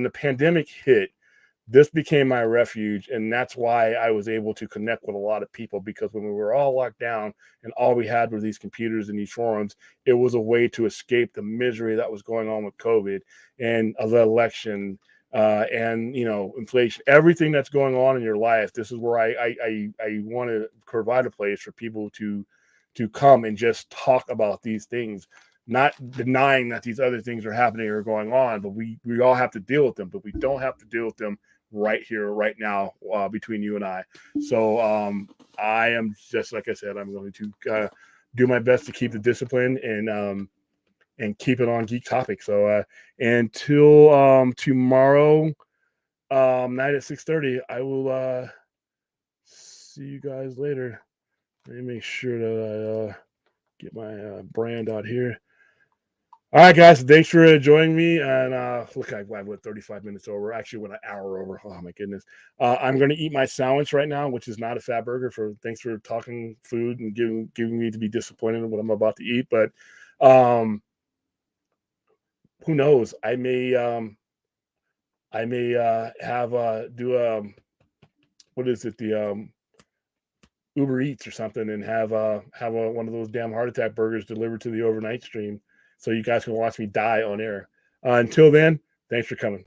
the pandemic hit, this became my refuge, and that's why I was able to connect with a lot of people, because when we were all locked down and all we had were these computers and these forums, it was a way to escape the misery that was going on with COVID and the election and inflation, everything that's going on in your life. This is where I want to provide a place for people to come and just talk about these things, not denying that these other things are happening or going on, but we all have to deal with them, but we don't have to deal with them right here, right now, between you and I. So I am, just like I said, I'm going to do my best to keep the discipline and keep it on Geek Topic. So until tomorrow night at 6:30, I will see you guys later. Let me make sure that I get my brand out here. All right, guys. Thanks for joining me. And look, I went 35 minutes over. Actually, went an hour over. Oh my goodness. I'm going to eat my sandwich right now, which is not a fat burger. Thanks for talking food and giving me to be disappointed in what I'm about to eat. But who knows? I may have do what is it, the Uber Eats or something, and have one of those damn heart attack burgers delivered to the overnight stream, so you guys can watch me die on air. Until then, thanks for coming.